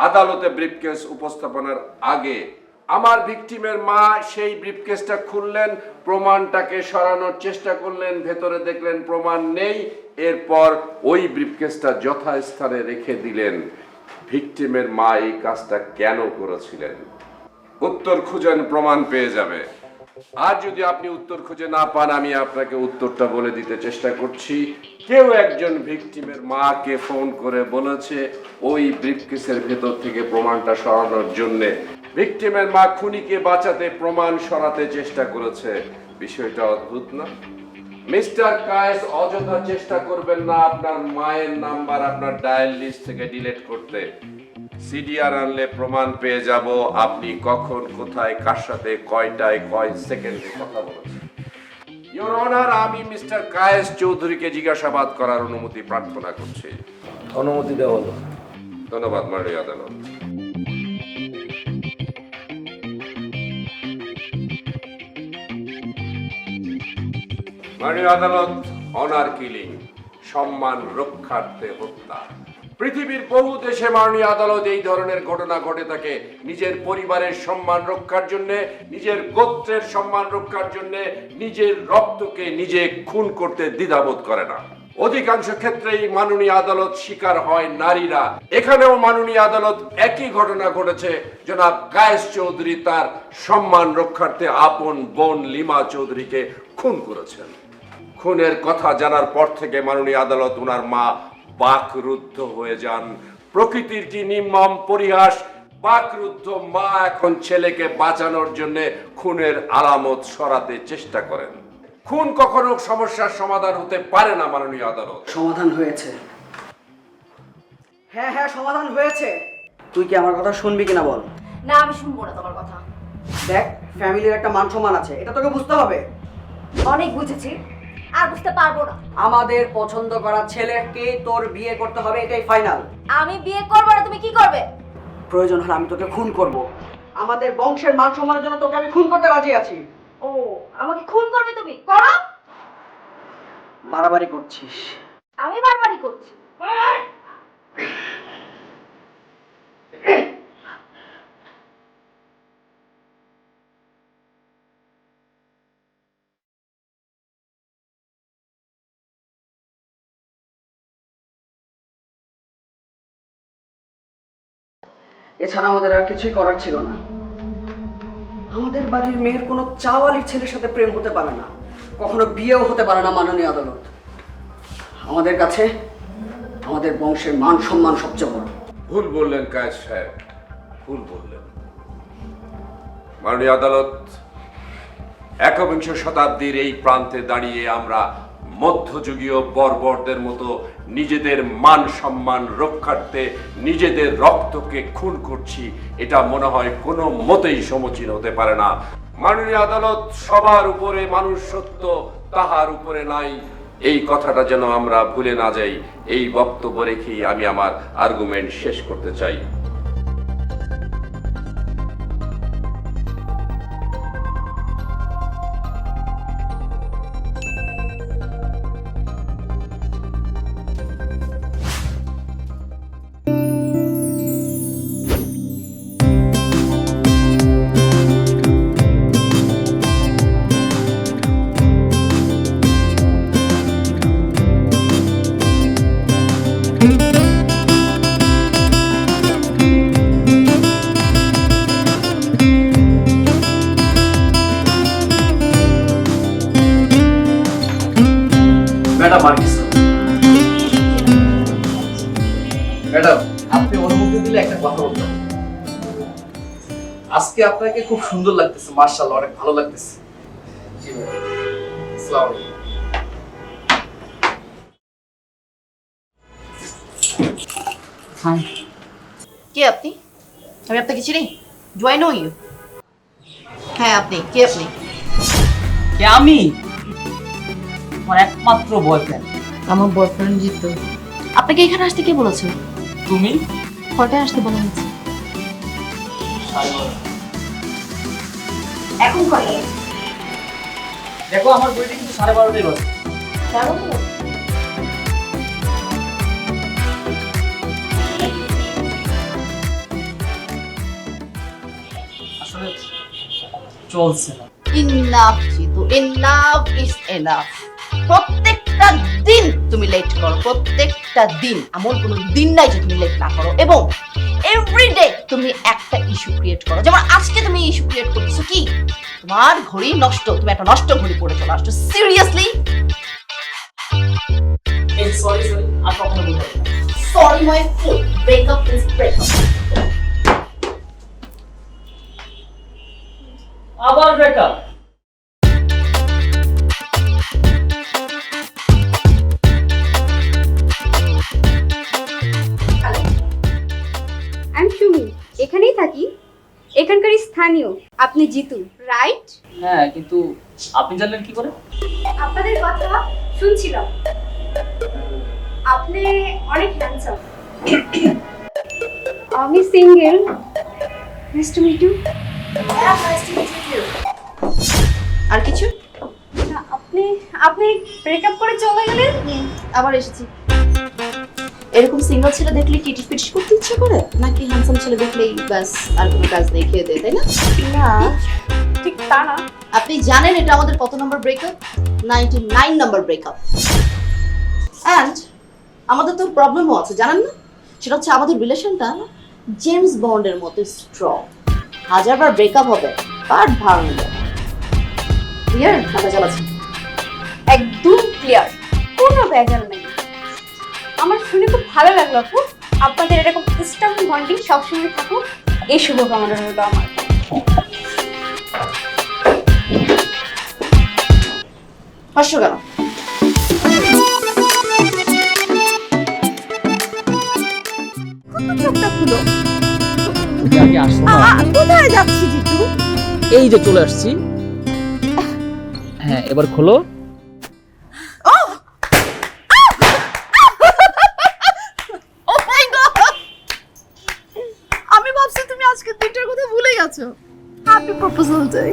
আদালতে ব্রিফকেস উপস্থাপনের আগে আমার ভিকটিমের মা সেই ব্রিফকেসটা খুললেন, প্রমাণটাকে সরানোর চেষ্টা করলেন, ভেতরে দেখলেন প্রমাণ নেই, এরপর ওই ব্রিফকেসটা যথাস্থানে রেখে দিলেন। ভিকটিমের মা এই কাজটা কেন করেছিলেন? উত্তর খুঁজেন, প্রমাণ পেয়ে যাবে। আর যদি আপনি উত্তর খুঁজে না পান, আমি আপনাকে উত্তরটা বলে দিতে চেষ্টা করছি। কেউ একজন ভিকটিমের মাকে ফোন করে বলেছে ওই ব্রিফকেসের ভেতর থেকে প্রমাণটা সরানোর জন্যে। ভিকটিমের মা খুনিকে বাঁচাতে প্রমাণ সরাতে চেষ্টা করেছে। বিষয়টা অদ্ভুত না? মিস্টার কায়েস, অযথা চেষ্টা করবেন না আপনার মায়ের নাম্বার আপনার ডায়াল লিস্ট থেকে ডিলিট করতে। সিডিআর আনলে প্রমাণ পেয়ে যাব আপনি কখন, কোথায়, কার সাথে, কয়টায়, কয় সেকেন্ডে কথা বলেছেন। ইওর অনার, আমি মিস্টার কায়েস চৌধুরীকে জিজ্ঞাসাবাদ করার অনুমতি প্রার্থনা করছি। অনুমতি দেওয়া হলো। ধন্যবাদ মাননীয় আদালত। মাননীয় আদালত, অনার কিলিং, সম্মান রক্ষার্থে হত্যা। পৃথিবীর বহু দেশে মাননীয় আদালত এই ধরনের ঘটনা ঘটে থাকে। নিজের পরিবারের সম্মান রক্ষার জন্য, নিজের গোত্রের সম্মান রক্ষার জন্য নিজের রক্তকে নিজে খুন করতে দ্বিধাবোধ করে না। অধিকাংশ ক্ষেত্রেই মাননীয় আদালত শিকার হয় নারীরা। এখানেও মাননীয় আদালত একই ঘটনা ঘটেছে। জনাব কায়েস চৌধুরী তার সম্মান রক্ষার্থে আপন বোন লিমা চৌধুরীকে খুন করেছেন। খুনের কথা জানার পর থেকে মাননীয় আদালত ওনার মা বাকরুদ্ধ হয়ে যান। প্রকৃতির কি নির্মম পরিহাস! বাকরুদ্ধ মা এখন ছেলেকে বাঁচানোর জন্য খুনের আলামত সরাতে চেষ্টা করেন। খুন কখনো সমস্যার সমাধান হতে পারে না মাননীয় আদালত। সমাধান হয়েছে। হ্যাঁ হ্যাঁ, সমাধান হয়েছে। তুই কি আমার কথা শুনবি কিনা বল? না, আমি শুনবো না তোমার কথা। দেখ, ফ্যামিলির একটা মান সম্মান আছে, এটা তোকে বুঝতে হবে। অনেক বুঝেছি, আর বুঝতে পারবো না। আমাদের পছন্দ করা ছেলেকে তোর বিয়ে করতে হবে, এটাই ফাইনাল। আমি বিয়ে করবো না, তুমি কি করবে? প্রয়োজন হলে আমি তোকে খুন করব। আমাদের বংশের মান সম্মানের জন্য তোকে আমি খুন করতে রাজি আছি। ও, আমাকে খুন করবে তুমি? করো। বাড়াবাড়ি করছিস। আমি বারবারই করছি। এছাড়া আমাদের আর কিছুই করার ছিল না। আমাদের বাড়ির মেয়ের কোনো চাওয়ালির ছেলের সাথে প্রেম হতে পারে না, কখনো বিয়েও হতে পারে না মাননীয় আদালত। আমাদের কাছে আমাদের বংশের মান সম্মান সবচেয়ে বড়। ভুল বললেন কায়েস সাহেব, ভুল বললেন। মাননীয় আদালত, একবিংশ শতাব্দীর এই প্রান্তে দাঁড়িয়ে আমরা মধ্যযুগীয় বর্বরদের মতো নিজেদের মান সম্মান রক্ষার্থে নিজেদের রক্তকে খুন করছি, এটা মনে হয় কোনো মতেই সমীচীন হতে পারে না। মাননীয় আদালত, সবার উপরে মানুষ সত্য, তাহার উপরে নাই, এই কথাটা যেন আমরা ভুলে না যাই। এই বক্তব্য রেখেই আমি আমার আর্গুমেন্ট শেষ করতে চাই। ম্যাডাম আর কিছু ম্যাডাম, আপনি অনুমতি দিলে একটা কথা বলতাম। আজকে আপনাকে খুব সুন্দর লাগতেছে, মাশাআল্লাহ, অনেক ভালো লাগতেছে। জি ম্যাডাম, আসসালামু আলাইকুম। হাই, কে আপনি? আমি আপনাকে চিনি? Do I know you? হ্যাঁ, আপনি কে? আপনি কে? আমি আমার একমাত্র বয়ফ্রেন্ড। আমার বয়ফ্রেন্ড জিতু। আপনাকে এখানে আসতে কে বলেছে? তুমি? কটায় আসতে বলা হয়েছে? এখন কয়টা? দেখো আমার বইটা কিন্তু 12:30টায় বাজে। আসলে চলছে না। Enough Jitu, enough is enough. প্রত্যেকটা দিন তুমি লেট করো, প্রত্যেকটা দিন। এমন কোনো দিন নাই যে তুমি লেট না করো, এবং এভরিডে তুমি একটা ইস্যু ক্রিয়েট করো। যেমন আজকে তুমি ইস্যু ক্রিয়েট করতেছো কি তোমার ঘড়ি নষ্ট, তুমি একটা নষ্ট ঘড়ি পড়ে চলে আসছো। সিরিয়াসলি সরি আর কখনো বলবো না। Sorry my food, breakup is breakup. আবার ব্রেকআপ? আমি সুমি, এখানেই থাকি, এখানকারই স্থানীয়। আপনি জিতু, রাইট? হ্যাঁ, কিন্তু আপনি জানলেন কি করে? আপনাদের কথা শুনছিলাম। আপনি অনেক হ্যান্ডসাম। আমি single. Nice to meet you. আর কিছু? আপনি ব্রেকআপ করে চলে গেলেন? আবার এসেছি। এরকম সিঙ্গেল ছেলে দেখলে কি টিটিস পিটিস করতে ইচ্ছে করে, নাকি হ্যান্ডসাম ছেলে দেখলেই ব্যাস আর কোনো কাজ নেই, খেয়ে দেয়, তাই না? না, ঠিক তা না। আপনি জানেন এটা আমাদের কত নম্বর ব্রেকআপ? 99 number breakup. অ্যান্ড আমাদের তো প্রবলেমও আছে, জানেন না? সেটা হচ্ছে আমাদের রিলেশনটা জেমস বন্ডের মতো স্ট্রং। হাজারবার ব্রেকআপ হবে, বাট ভাঙবে। ক্লিয়ার? কথা চালাচ্ছি। একদম ক্লিয়ার, কোনো ভেজাল নেই। আমার শুনে খুব ভালো লাগলো আপু। আপনাদের এরকম স্ট্রং বন্ডিং সবসময় থাকুক, এই শুভকামনা রইল আমার। হাসছো কেন? চোখটা খুলো। তুমি আগে আসো না। কোথায় যাচ্ছি জিতু? এই যে চলে আসছি। হ্যাঁ, এবার খোলো। আমি ভাবছি তুমি আজকে দিনটার কথা ভুলে গেছো। Happy proposal day.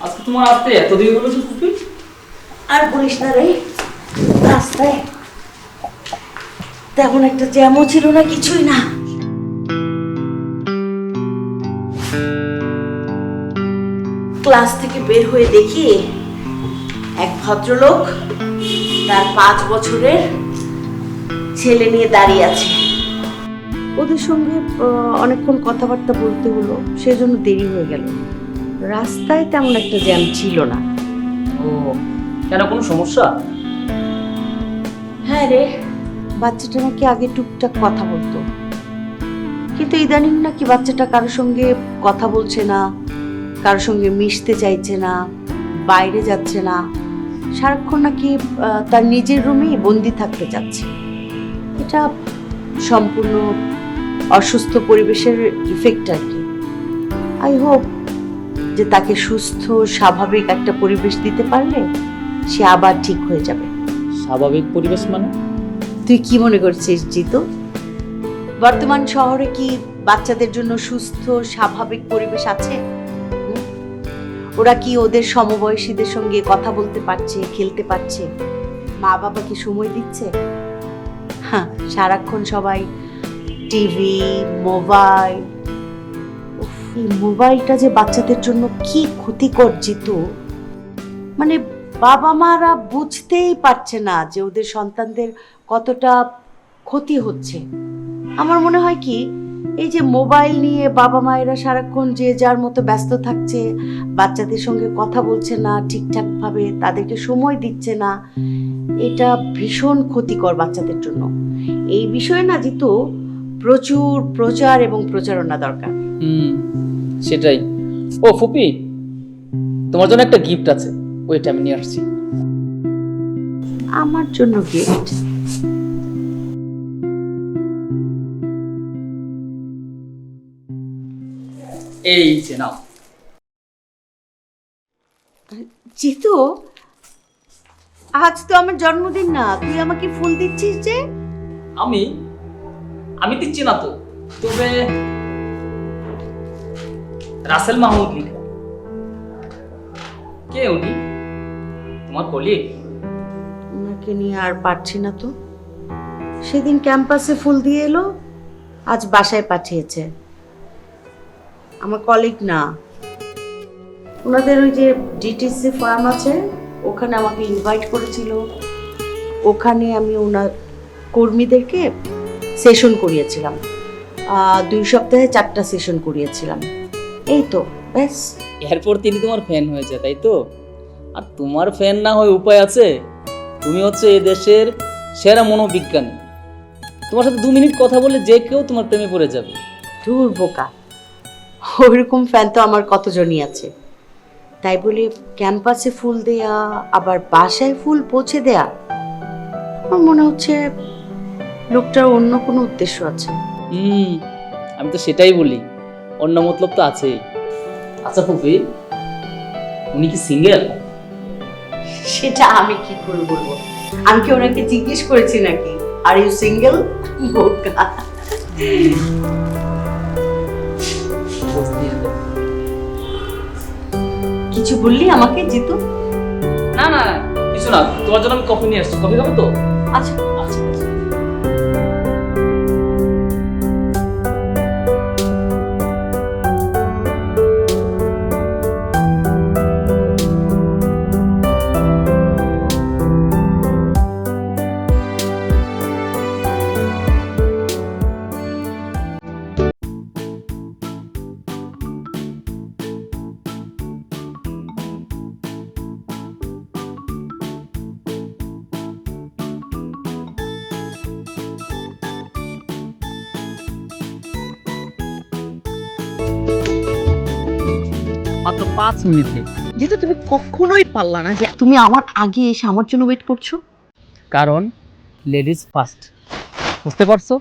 আজকে তোমার আসতে এত দেরি হলো যে ফুপি? আর বলিস না রে, রাস্তায় তেমন একটা জ্যামও ছিল না, কিছুই না। ক্লাস থেকে বের হয়ে দেখি এক ভদ্রলোক তার 5 বছরের ছেলে নিয়ে দাঁড়িয়ে আছে। ওদের সঙ্গে অনেকক্ষণ কথাবার্তা বলতে হলো, সেজন্য দেরি হয়ে গেল। রাস্তায় তেমন একটা জ্যাম ছিল না। ও, কেন কোনো সমস্যা? হ্যাঁ রে, বাচ্চাটা নাকি আগে টুকটাক কথা বলতো, কিন্তু ইদানিং নাকি বাচ্চাটা কারোর সঙ্গে কথা বলছে না, কারোর সঙ্গে মিশতে চাইছে না, বাইরে যাচ্ছে না, সারাক্ষণ নাকি তার নিজের রুমেই বন্দি থাকতে চাচ্ছে। এটা সম্পূর্ণ অসুস্থ পরিবেশের ইফেক্ট আর কি। আই হোপ যে তাকে সুস্থ স্বাভাবিক একটা পরিবেশ দিতে পারলে সে আবার ঠিক হয়ে যাবে। স্বাভাবিক পরিবেশ মানে? তুই কি মনে করছিস জিতু? বর্তমান শহরে কি বাচ্চাদের জন্য সুস্থ স্বাভাবিক পরিবেশ আছে? ওরা কি ওদের সমবয়সীদের সঙ্গে কথা বলতে পারছে, খেলতে পারছে, মা বাবাকে সময় দিচ্ছে? হ্যাঁ, সারাক্ষণ সবাই টিভি, মোবাইল। উফ, এই মোবাইলটা যে বাচ্চাদের জন্য কি ক্ষতিকর জিতু, মানে বাবা মারা বুঝতেই পারছে না যে ওদের সন্তানদের কতটা ক্ষতি হচ্ছে। আমার মনে হয় কি, এই যে মোবাইল নিয়ে বাবা মায়েরা সারাক্ষণ যে যার মতো ব্যস্ত থাকছে, বাচ্চাদের সঙ্গে কথা বলছে না ঠিকঠাক ভাবে, তাদেরকে সময় দিচ্ছে না, এটা ভীষণ ক্ষতিকর বাচ্চাদের জন্য। এই বিষয়ে না জিতু প্রচুর প্রচার এবং প্রচারণা দরকার। সেটাই। ও ফুপি, তোমার জন্য একটা গিফট আছে, ওইটা আমি নিয়ে আসছি। আমার জন্য গিফট? এই যে নাও। জিতু, আজ তো আমার জন্মদিন না, তুই আমাকে ফুল দিচ্ছিস যে? আমি দিচ্ছি না তো, তবে রাসেল মাহমুদ লিখা। কে উনি? তোমার কলিগ? ওনাকে নিয়ে আর পারছি না তো। সেদিন ক্যাম্পাসে ফুল দিয়ে এলো, আজ বাসায় পাঠিয়েছে। আমার কলিগ না, ওনাদের ওই যে ডিটিসি ফার্ম আছে, ওখানে আমাকে ইনভাইট করেছিল। ওখানে আমি ওনার কর্মীদেরকে সেশন করিয়েছিলাম, 2 সপ্তাহে 4টা সেশন করিয়েছিলাম। এই তো ব্যাস। এরপর তিনি তোমার ফ্যান হয়েছে, তাই তো? আর তোমার ফ্যান না হয়ে উপায় আছে? তুমি হচ্ছে এই দেশের সেরা মনোবিজ্ঞানী। তোমার সাথে 2 মিনিট কথা বলে যে কেউ তোমার প্রেমে পড়ে যাবে। দূর বোকা, ওইরকম ফ্যান তো আমার কতজনই আছে। তাই বলে ক্যাম্পাসে ফুল দেয়া, আবার বাসায় ফুল পৌঁছে দেয়া, আমার মনে হচ্ছে লোকটার অন্য কোনো উদ্দেশ্য আছে। আমি তো সেটাই বলি, অন্য মতলব তো আছেই। আচ্ছা ফুফি, উনি কি সিঙ্গেল? সেটা আমি কি করে বলবো? আমি কি ওনাকে জিজ্ঞেস করেছি নাকি আর ইউ সিঙ্গেল? বোকা। কিছু বললি আমাকে জিতু? না না কিছু না, তোমার জন্য আমি কফি নিয়ে আসছি। কফি খাবো তো? আচ্ছা আচ্ছা। মাত্র 5 মিনিটে। যেটা তুমি কখনোই পারলা না যে তুমি আমার আগে এসে আমার জন্য ওয়েট করছো। কারণ লেডিজ ফার্স্ট, বুঝতে পারছো?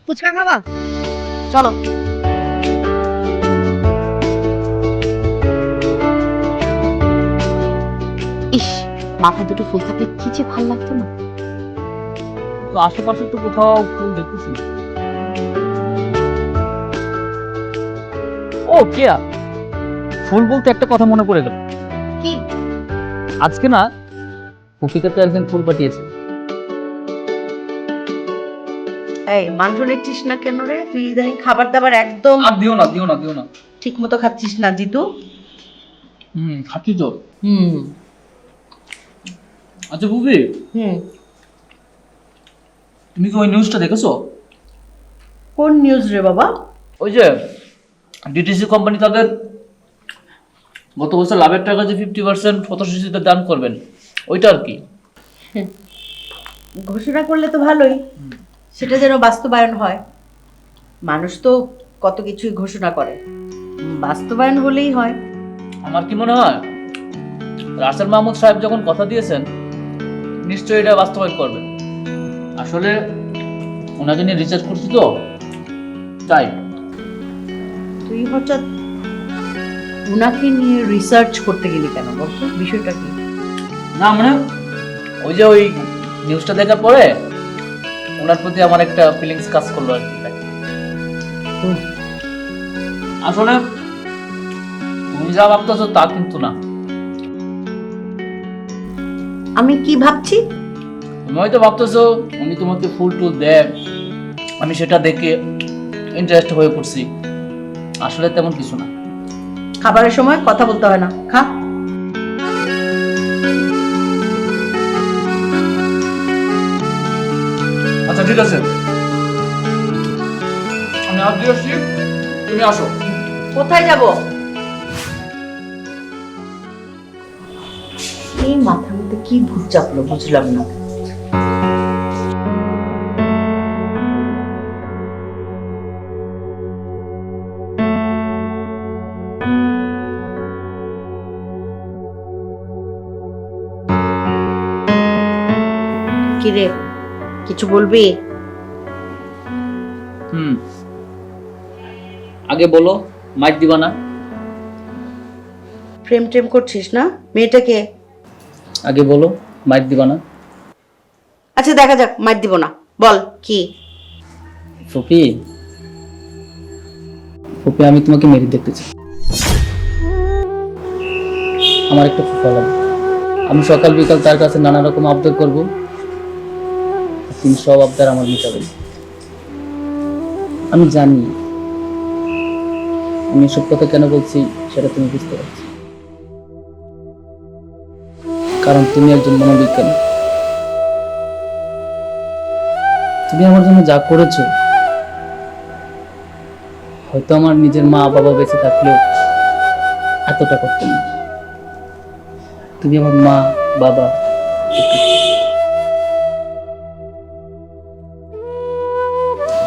ফুচকা খাবা? চলো। ইস, মাথা দুটো ফুল থাকলে কি যে ভালো লাগতো না। তো আশেপাশে তো কোথাও ফুল দেখতেছি। ও কেয়া, ফুল বলতে একটা কথা মনে পড়ে গেল। কি? আজকে না কফিতে একজন ফুল পাঠিয়েছে। এই মাংস নিচ্ছিস না কেন রে? তুই ইদানিং খাবার দাবার একদম দিও না ঠিক মতো খাচ্ছিস না জিতু। খাচ্ছি তো। আচ্ছা বুবি, তুমি কি ওই নিউজটা দেখেছো? কোন নিউজ রে বাবা? ওই যে ডিটিসি কোম্পানি তাদের গত বছর লাভের টাকা যে 50% পথশিশুদের দান করবেন, ওইটা আর কি। ঘোষণা করলে তো ভালোই, সেটা যেন বাস্তবায়ন হয়। মানুষ তো কত কিছুই ঘোষণা করে, বাস্তবায়ন হলেই হয়। আমার কি মনে হয় রাসেল মাহমুদ সাহেব যখন কথা দিয়েছেন, নিশ্চয়ই এটা বাস্তবায়ন করবেন। আসলে ওনাকে নিয়ে রিসার্চ করছি তো, তাই। তুই হঠাৎ ওনাকে নিয়ে রিসার্চ করতে গেলি কেন বলতো? বিষয়টা কি? না মানে ওই যে ওই নিউজটা দেখার পরে ওনার প্রতি আমার একটা ফিলিংস কাজ করলো আর কি। আসলে তুমি যা ভাবতেছো তা কিন্তু না। আমি কি ভাবছি? তুমি তুমি হয়তো ভাবতেছো উনি তোমাকে ফুল টুল দেয়, আমি সেটা দেখে ইন্টারেস্ট হয়ে পড়ছি। আসলে তেমন কিছু না। খাবারের সময় কথা বলতে হয় না, খা। আচ্ছা ঠিক আছে, আমি হাত দিয়ে আসছি, তুমি আসো। কোথায় যাব? এই মাথার মধ্যে কি ভূত চাপলো বুঝলাম না। কিরে, কিছু বলবি? আগে বলো, মাইক দিবা না? প্রেম টেম করছিস না মেয়েটাকে? আগে বলো, মাইক দিবা না? আচ্ছা দেখা যাক, মার দিব না, বল কি? ফুপি, ফুপি আমি তোমাকে মেরে দেখতে চাই। আমার একটা ফুফা লাগে, আমি সকাল বিকাল তার কাছে নানা রকম আবদার করবো, তিনি সব আবদার আমার মেটাবেন। আমি জানি আমি এসব কথা কেন বলছি সেটা তুমি বুঝতে পারছি, কারণ তুমি একজন মনোবিজ্ঞানী। তুমি আমার জন্য যা করেছো, হয়তো আমার নিজের মা বাবা বেঁচে থাকলেও এতটা করতে না। তুমি আমার মা বাবা,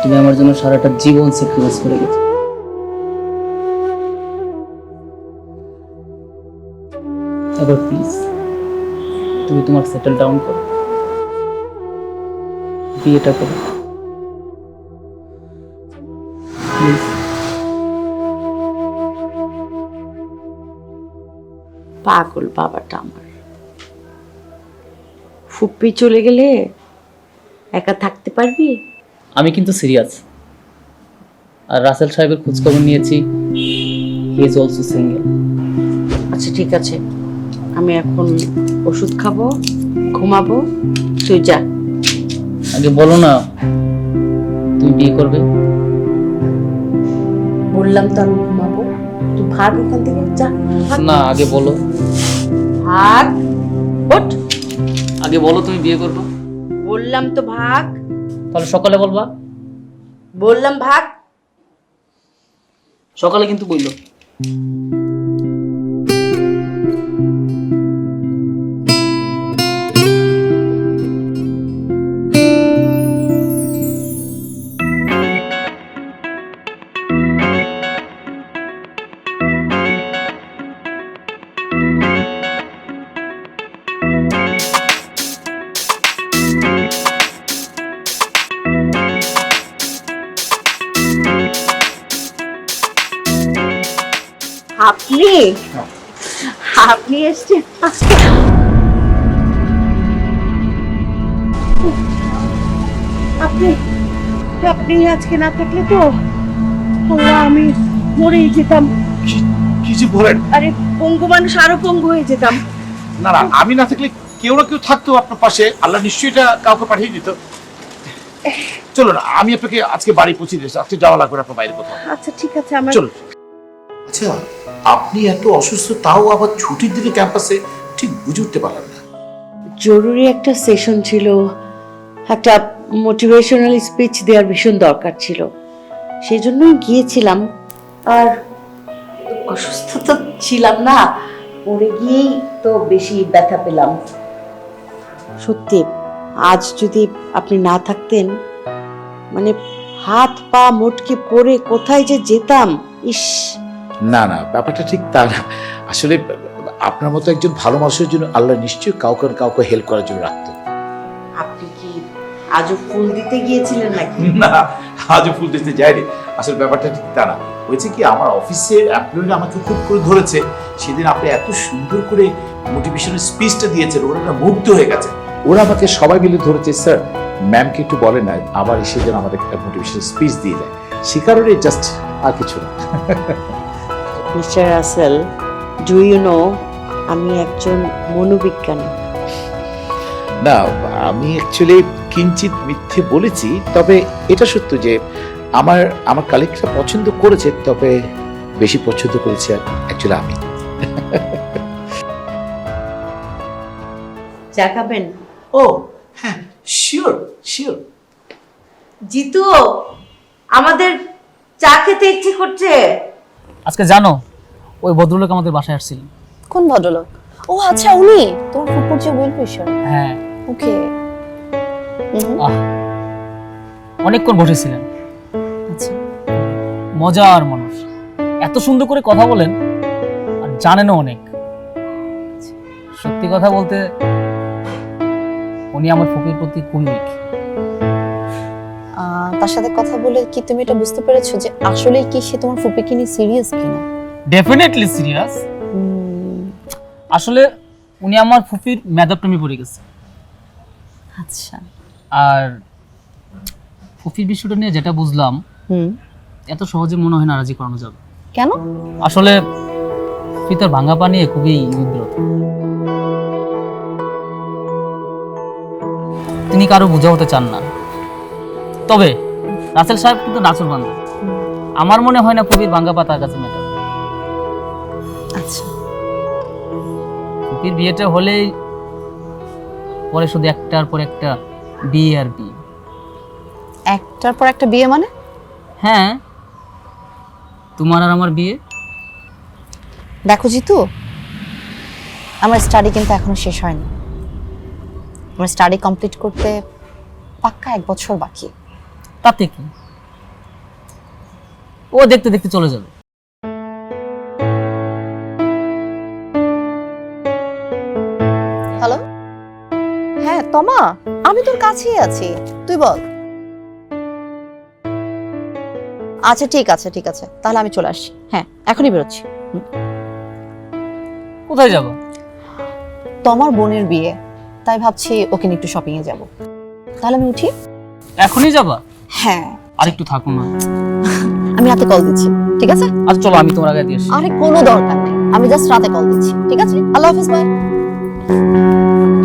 তুমি আমার জন্য সারাটা জীবন স্যাক্রিফাইস করে গেছো। এবার প্লিজ তুমি তোমার সেটেল ডাউন করো, বিয়েটা করো প্লিজ। পাগল বাবাটা আমার। ফুপ্পি চলে গেলে একা থাকতে পারবি? আমি কিন্তু সিরিয়াস। আর রাসেল সাহেবের খোঁজখবর নিয়েছি, হি ইজ অলসো সিঙ্গেল। আচ্ছা ঠিক আছে, আমি এখন ওষুধ খাবো, ঘুমাবো, তুই যা। আগে বলো না তুমি বিয়ে করবে। বললাম তো আমি ঘুমাবো, তুই ভাগ এখান থেকে, যা ভাগ। না আগে বলো, ভাগ, ওঠ। আগে বলো তুমি বিয়ে করবে। বললাম তো ভাগ। তাহলে সকালে বলবা। বললাম ভাগ। সকালে কিন্তু বললো। আপনি আপনি এসছেন? আপনি আপনি আজকে না থাকলে তো আমি মরেই যেতাম। কিছু বলেন? আরে পঙ্গু মানুষ আরো পঙ্গু হয়ে যেতাম। না না, আমি না থাকলে কেউ না কেউ থাকতো আপনার পাশে, আল্লাহ নিশ্চয়ই এটা কাউকে পাঠিয়ে দিত। চলো না, আমি আপনাকে আজকে বাড়ি পৌঁছে দিয়েছি, আজকে যাওয়া লাগবে আপনার বাইরে কোথাও। আচ্ছা ঠিক আছে, আমার চলো। আচ্ছা, আপনি এত অসুস্থ তাও আবার ছুটির দিনে ক্যাম্পাসে, ঠিক বুঝে উঠতে পারলাম না। জরুরি একটা সেশন ছিল, একটা মোটিভেশনাল স্পিচ দেওয়ার ভীষণ দরকার ছিল, সেই জন্যই গিয়েছিলাম। আর অসুস্থ তো ছিলাম না, পড়ে গিয়েই তো বেশি ব্যথা পেলাম। সত্যি আজ যদি আপনি না থাকতেন, মানে হাত পা মোটকে পড়ে কোথায় যে যেতাম। ইস, না না, ব্যাপারটা ঠিক তা না। আসলে আপনার মতো একজন ভালো মানুষের জন্য আল্লাহ নিশ্চয়ই কাউকে না কাউকে হেল্প করার জন্য রাখতো। আপনি কি আজও ফুল দিতে গিয়েছিলেন নাকি? না, আজও ফুল দিতে যায়নি। আসলে ব্যাপারটা ঠিক তা না। হয়েছে কি, আমার অফিসের এমপ্লয়িরা আমাকে খুব করে ধরেছে। সেদিন আপনি এত সুন্দর করে মোটিভেশনাল স্পিচটা দিয়েছেন, ওরা মুগ্ধ হয়ে গেছে। ওরা আমাকে সবাই মিলে ধরেছে, স্যার ম্যামকে একটু বলে না আবার এসে যেন আমাদের একটা মোটিভেশনাল স্পিচ দিয়ে দেয়। সে কারণে জাস্ট, আর কিছু না। Mister Russell, do you know আমি একজন মনোবিজ্ঞানী। না, আমি অ্যাকচুয়ালি কিঞ্চিত মিথ্যে বলেছি, তবে এটা সত্য যে আমার আমার কালেক্টটা পছন্দ করেছে, তবে বেশি পছন্দ করেছে অ্যাকচুয়ালি আমি। চা খাবেন? ও হ্যাঁ, শিওর শিওর। জিতু, আমাদের চা খেতে ইচ্ছে করছে। আজকে জানো ওই ভদ্রলোক আমাদের বাসায় আসছিলেন। কোন ভদ্রলোক? ও আচ্ছা, উনি তোমার ফুপুর যে ওয়েল উইশার। হ্যাঁ, ওকে। অনেকক্ষণ বসেছিলেন। আচ্ছা, মজার মানুষ, এত সুন্দর করে কথা বলেন আর জানেনও অনেক। সত্যি কথা বলতে উনি আমার ফুপির প্রতি খুবই weak। তার সাথে কথা বলে কি তুমি এটা বুঝতে পেরেছো যে আসলে কি সে তোমার ফুপিকে নিয়ে সিরিয়াস কিনা? Definitely serious. আসলে উনি আমার ফুপির মেধাব প্রেমে পড়ে গেছে। আচ্ছা। আর ফুপির বিষয়টা নিয়ে যেটা বুঝলাম, এত সহজে মনে হয় না রাজি করানো যাবে। কেন? আসলে ফুপি তার ভাঙা পা নিয়ে খুবই বিব্রত। তিনি কারো বোঝা হতে চান না। তবে রাসেল সাহেব কিন্তু নাচুর বান্ধব। আমার মনে হয় না ফুপির ভাঙা পা তার কাছে ম্যাটার। আচ্ছা। ফুপির বিয়েটা হলেই পরে শুধু একটার পর একটা বিয়ে আর বিয়ে। একটার পর একটা বিয়ে মানে? হ্যাঁ, তোমার আর আমার বিয়ে। দেখো জিতু, আমার স্টাডি কিন্তু এখনো শেষ হয়নি। আমার স্টাডি কমপ্লিট করতে পাক্কা 1 বছর বাকি। তাতে কি, ও দেখতে দেখতে চলে যাবে। হ্যালো, হ্যাঁ তমা, আমি তোর কাছেই আছি, তুই বল। আচ্ছা ঠিক আছে ঠিক আছে, তাহলে আমি চলে আসছি। হ্যাঁ, এখনই বেরোচ্ছি। কোথায় যাব? তোমার বোনের বিয়ে, তাই ভাবছি ওকে নিয়ে একটু শপিং এ যাব। তাহলে আমি উঠি? এখনই যাবা? হ্যাঁ। আর একটু থাকো না। আমি রাতে কল দিচ্ছি, ঠিক আছে? আচ্ছা চলো, আমি তোমার আগে দিয়ে আসি। আরে কোনো দরকার নেই, আমি জাস্ট রাতে কল দিচ্ছি, ঠিক আছে? আল্লাহ হাফেজ, বাই।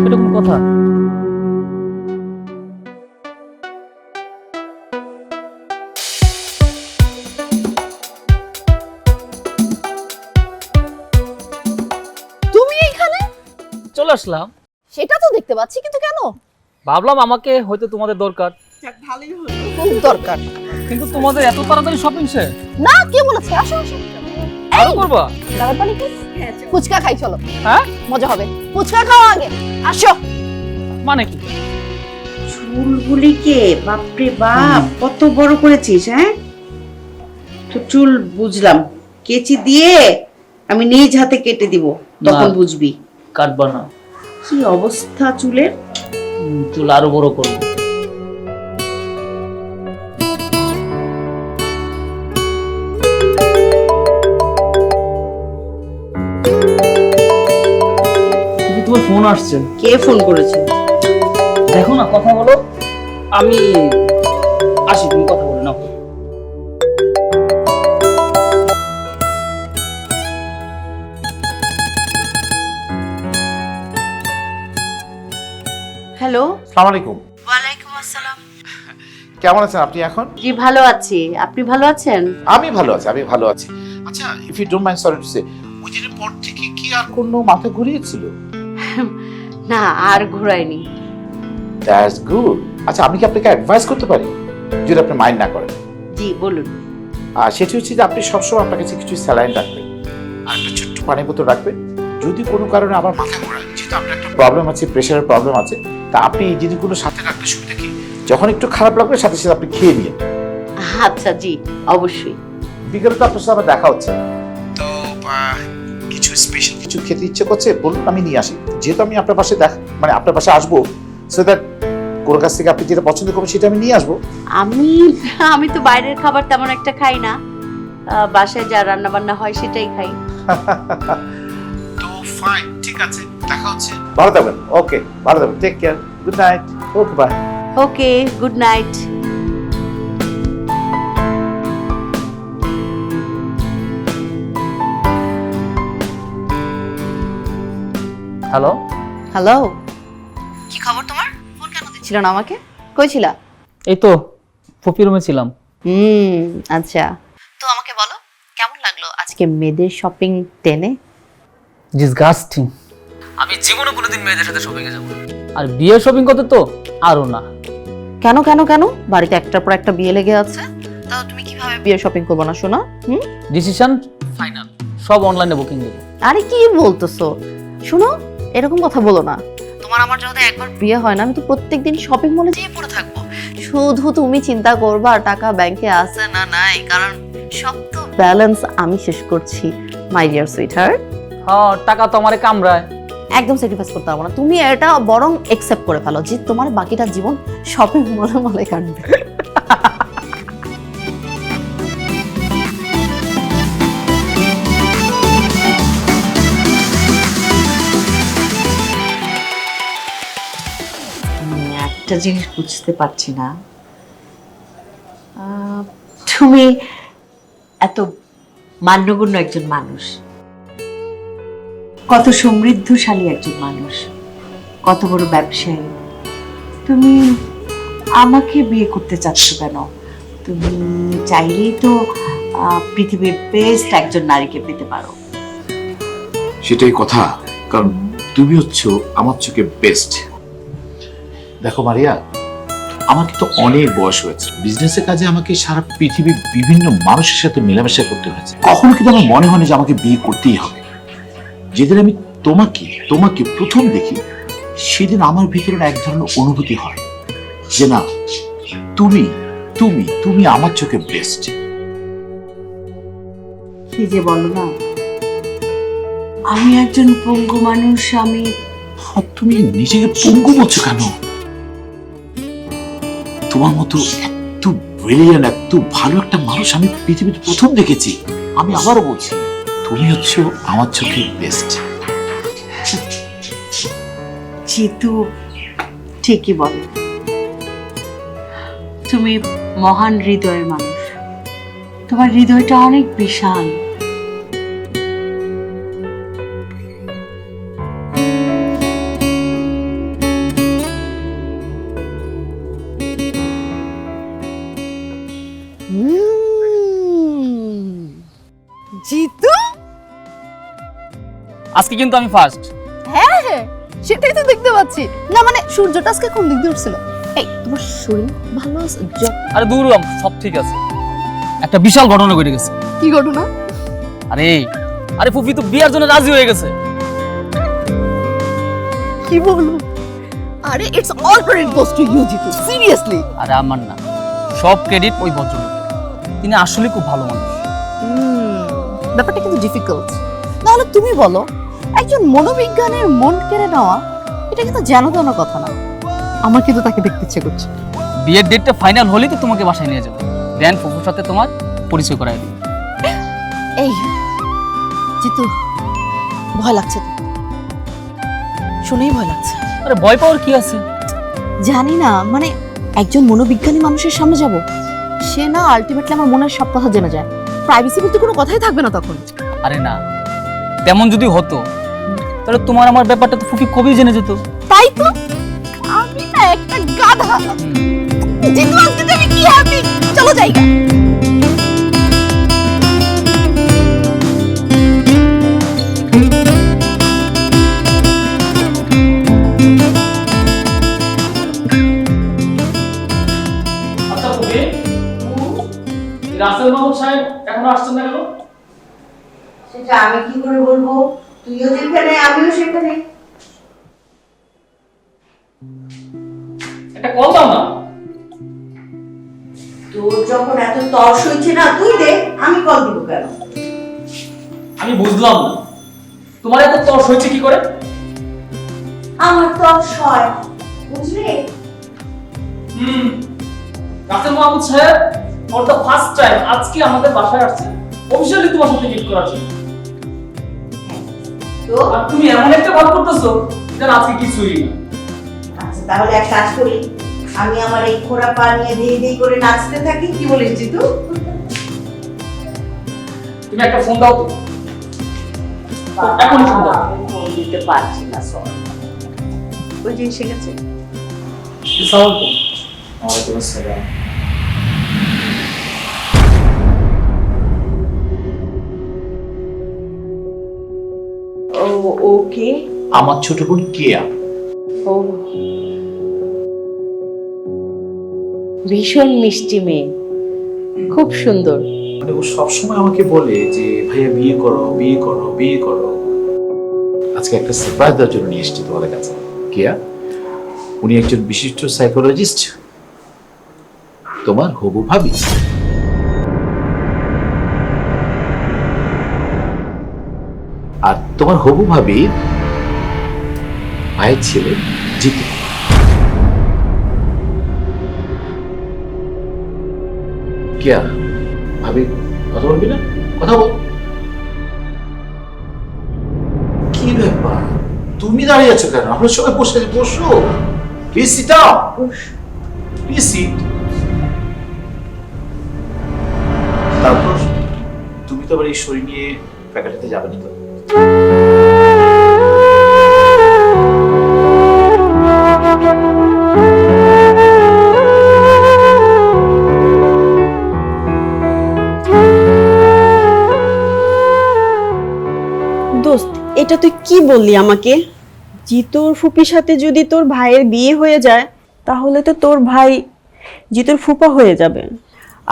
এটা কোন কথা? তুমি এখানে? চলে আসলাম। সেটা তো দেখতে পাচ্ছি, কিন্তু কেন? ভাবলাম আমাকে হয়তো তোমাদের দরকার। খুব দরকার। কিন্তু তোমাদের এত তাড়াতাড়ি শপিং শেষ? না, কে বলেছে? আসো আসো। আরো করবা? দাবার পানি কি? ফুচকা খাই, চলো। হ্যাঁ, মজা হবে। ফুচকা খাও আগে, আসো। মানে কি? চুলগুলিকে বাপরে বাপ কত বড় করেছিস, হ্যাঁ? তো চুল বুঝলাম, কেচি দিয়ে আমি নিজ হাতে কেটে দিব, তখন বুঝবি। কাটবা না? কি অবস্থা চুলের! চুল আরো বড় করবো। তোমার ফোন আসছে। কে ফোন করেছে? দেখো না, কথা বলো। আমি আসি, তুমি কথা বলে নাও। হ্যালো। আসসালামু আলাইকুম। ওয়ালাইকুম আসসালাম। কেমন আছেন আপনি এখন? জি ভালো আছি, আপনি ভালো আছেন? আমি ভালো আছি, আমি ভালো আছি। আচ্ছা, if you don't mind, sorry to say, ওই দিনের পর থেকে কি আর কোনো মাথা ঘুরিয়েছিল? না, আর ঘুরায়নি। That's good. আচ্ছা, আমি কি আপনাকে অ্যাডভাইস করতে পারি, যদি আপনি মাইন্ড না করেন? জি বলুন। সেটি হচ্ছে যে আপনি সবসময় আপনার কাছে কিছু স্যালাইন রাখবেন আর একটা ছোট্ট পানির বোতল রাখবেন। যদি কোনো কারণে আবার মাথা ঘোরায়, যেহেতু আপনার একটা প্রবলেম আছে, প্রেশারের প্রবলেম আছে, তা আপনি এই জিনিসগুলো সাথে রাখলে সুবিধা কি, যখন একটু খারাপ লাগবে সাথে সাথে আপনি খেয়ে নিন। আচ্ছা জি, অবশ্যই। বিকেলে তো আপনার সাথে আমার দেখা হচ্ছে, তো কিছু স্পেশাল কিছু খেতে ইচ্ছে করছে, বলুন, আমি নিয়ে আসি। যেহেতু আমি আপনার পাশে আপনার পাশে আসবো, সো দ্যাট কোন কাছ থেকে আপনি যেটা পছন্দ করবেন সেটা আমি নিয়ে আসবো। আমি তো বাইরের খাবার তেমন একটা খাই না, বাসায় যা রান্না বান্না হয় সেটাই খাই। তো ফাইন, ঠিক আছে, দেখা হচ্ছে। ভালো থাকবেন। ওকে, ভালো থাকবেন। Take care. Good night. Okay, bye. Okay, good night. Hello. Hello. কি খবর তোমার? ফোন কেন দিচ্ছিল না আমাকে? কই ছিলা? এই তো ফুপি রুমে ছিলাম। আচ্ছা। তো আমাকে বলো কেমন লাগলো আজকে মেয়েদের শপিং টেনে? ডিসগাস্টিং। আমি জীবনে কোনোদিন মেয়েদের সাথে শপিং এ যাব না। আর বিয়ে শপিং করতে তো আরো না। কেন কেন কেন? বাড়িতে একটার পর একটা বিয়ে লেগে আছে। তাও তুমি কিভাবে বিয়ে শপিং করবে না শোনা? ডিসিশন ফাইনাল, সব অনলাইনে বুকিং দেব। আরে কি বলতেছো? শোনো, এরকম কথা বলো না। তোমার আমার যদি একবার বিয়ে হয় না, আমি তো প্রত্যেকদিন শপিং মলে যেয়ে পড়ে থাকবো। শুধু তুমি চিন্তা করবা টাকা ব্যাংকে আছে না নাই, কারণ সব তো ব্যালেন্স আমি শেষ করছি মাই ডিয়ার সুইটহার্ট। হ্যাঁ, টাকা তো আমারে কামড়ায়। একদম স্যাক্রিফাইস করতে হবে না, তুমি এটা বরং একসেপ্ট করে ফেলো যে তোমার বাকিটা জীবন শপিং মলে মলে কাটবে। একটা জিনিস বুঝতে পারছি না, তুমি এত মান্যগণ্য একজন মানুষ, কত সমৃদ্ধশালী একজন মানুষ, কত বড় ব্যবসায়ী, তুমি আমাকে বিয়ে করতে চাচ্ছ কেন? তুমি চাইলেই তো পৃথিবীর বেস্ট একজন নারীকে পেতে পারো। সেটাই কথা, কারণ তুমি হচ্ছে আমার চোখে বেস্ট। দেখো মারিয়া, আমার কিন্তু অনেক বয়স হয়েছে, বিজনেসের কাজে আমাকে সারা পৃথিবীর বিভিন্ন মানুষের সাথে মেলামেশা করতে হয়েছে। কখনো কিন্তু আমার মনে হয়নি যে আমাকে বিয়ে করতেই হবে। যেদিন আমি তোমাকে প্রথম দেখি, সেদিন আমার ভিতরে এক ধরনের অনুভূতি হয় যে না, তুমি তুমি তুমি আমার চোখে বেস্ট। কি যে বলো না, আমি একজন পঙ্গু মানুষ। তুমি নিজেকে পঙ্গু বলছো কেন? তোমার মতো এত ব্রিলিয়ান্ট, এত ভালো একটা মানুষ আমি পৃথিবীতে প্রথম দেখেছি। আমি আবারও বলছি, তুমি হচ্ছে আমার চোখে বেস্ট। জিতু ঠিকই বলে, তুমি মহান হৃদয়ের মানুষ, তোমার হৃদয়টা অনেক বিশাল। জিতু, আজকে কিন্তু আমি ফার্স্ট। হ্যাঁ হ্যাঁ, সেটাই তো দেখতে পাচ্ছি। না মানে সূর্যটা আজকে কোন দিক দিয়ে উঠছিল? এই তোমার শরীর ভালো আছে? আরে দূর, সব ঠিক আছে। একটা বিশাল ঘটনা ঘটে গেছে। কি ঘটনা? আরে ফুফি তো বিয়ার জন্য রাজি হয়ে গেছে। কি বলবো? আরে it's all credit goes to you Jitu, seriously. আরে আমার না, সব ক্রেডিট ওই ভদ্রলোকের। তিনি আসলে খুব ভালো মানুষ। ব্যাপারটা কিন্তু ডিফিকাল্ট। তাহলে তুমি বলো, একজন মনোবিজ্ঞানের মন কেড়ে নেওয়া এটা কিন্তু জানো জানা কথা না। আমার কিন্তু তাকে দেখতে ইচ্ছে করছে। বিয়ের ডেটটা ফাইনাল হলেই তো তোমাকে বাসায় নিয়ে যাবো, দেন ফুফুর সাথে তোমার পরিচয় করাই দিই। এই জিতু, ভয় লাগছে তো? শুনেই ভয় লাগছে। আরে ভয় পাওয়ার কি আছে? জানি না, মানে একজন মনোবিজ্ঞানী মানুষের সামনে যাব, সে না আলটিমেটলি আমার মনের সব কথা জেনে যায়, প্রাইভেসি বলতে কোনো কথাই থাকবে না তখন। আরে না, তেমন যদি হতো তাহলে তোমার আমার ব্যাপারটা তো ফুফি কবেই জেনে যেত। তাই তো, আমি না একটা গাধা। জিতু, আজকে আমি কি হ্যাপি। চলো যাই। আচ্ছা ফুফি, রাসেল মাহমুদ সাহেব এখনো আসছেন না কেন? সেটা আমি কি করে বলবো? তুইও যেখানে আমিও সেখানে। একটা কল দাও না। তোর যখন এত তর্স হচ্ছে না, তুই দে, আমি কল দিব কেন? আমি বুঝলাম না, তোমার এত তর্স হয়েছে কি করে? আমার তর্স হয়, বুঝলি? রাসেল মাহমুদ সাহেব ফর দ্য ফার্স্ট টাইম আজকে আমাদের বাসায় আসছে অফিশিয়ালি তোমার সাথে মিট করার জন্য। তো আর তুমি এমন একটা ভাব করতেছো যেন আজকে কিছুই না। আচ্ছা, তাহলে এক কাজ করি, আমি আমার এই খোড়া পা নিয়ে ধেই ধেই করে নাচতে থাকি। কি বলিস জিতু? তুমি একটা ফোন দাও তো। এখন ফোন দাও। ফোন দিতে পারছি না, সরি। ওই যে এসে গেছে। ওয়ালাইকুম আসসালাম। ওকে। আমার ছোট বোন কেয়া। ও, ভীষণ মিষ্টি মেয়ে, খুব সুন্দর। মানে ও সবসময় আমাকে বলে যে ভাইয়া বিয়ে করো, বিয়ে করো, বিয়ে করো। আজকে একটা সারপ্রাইজ দেওয়ার জন্য নিয়ে এসেছি তোমাদের কাছে। কেয়া, উনি একজন বিশিষ্ট সাইকোলজিস্ট, তোমার হবু ভাবি। আর তোমার হবু ভাবি ভাইয়ের ছেলে জিতু। কেয়া, ভাবি কথা বলবি না? কথা বল। কি ব্যাপার, তুমি দাঁড়িয়ে আছো কেন? আমরা সবাই বসে আছি, বসো। Please sit down. Please sit. তারপর তুমি তো আবার এই শরীর নিয়ে ফ্যাকাল্টিতে যাবে না তো? দোস্ত, এটা তুই কি বললি আমাকে? জিতুর ফুপির সাথে যদি তোর ভাইয়ের বিয়ে হয়ে যায় তাহলে তো তোর ভাই জিতুর ফুপা হয়ে যাবে,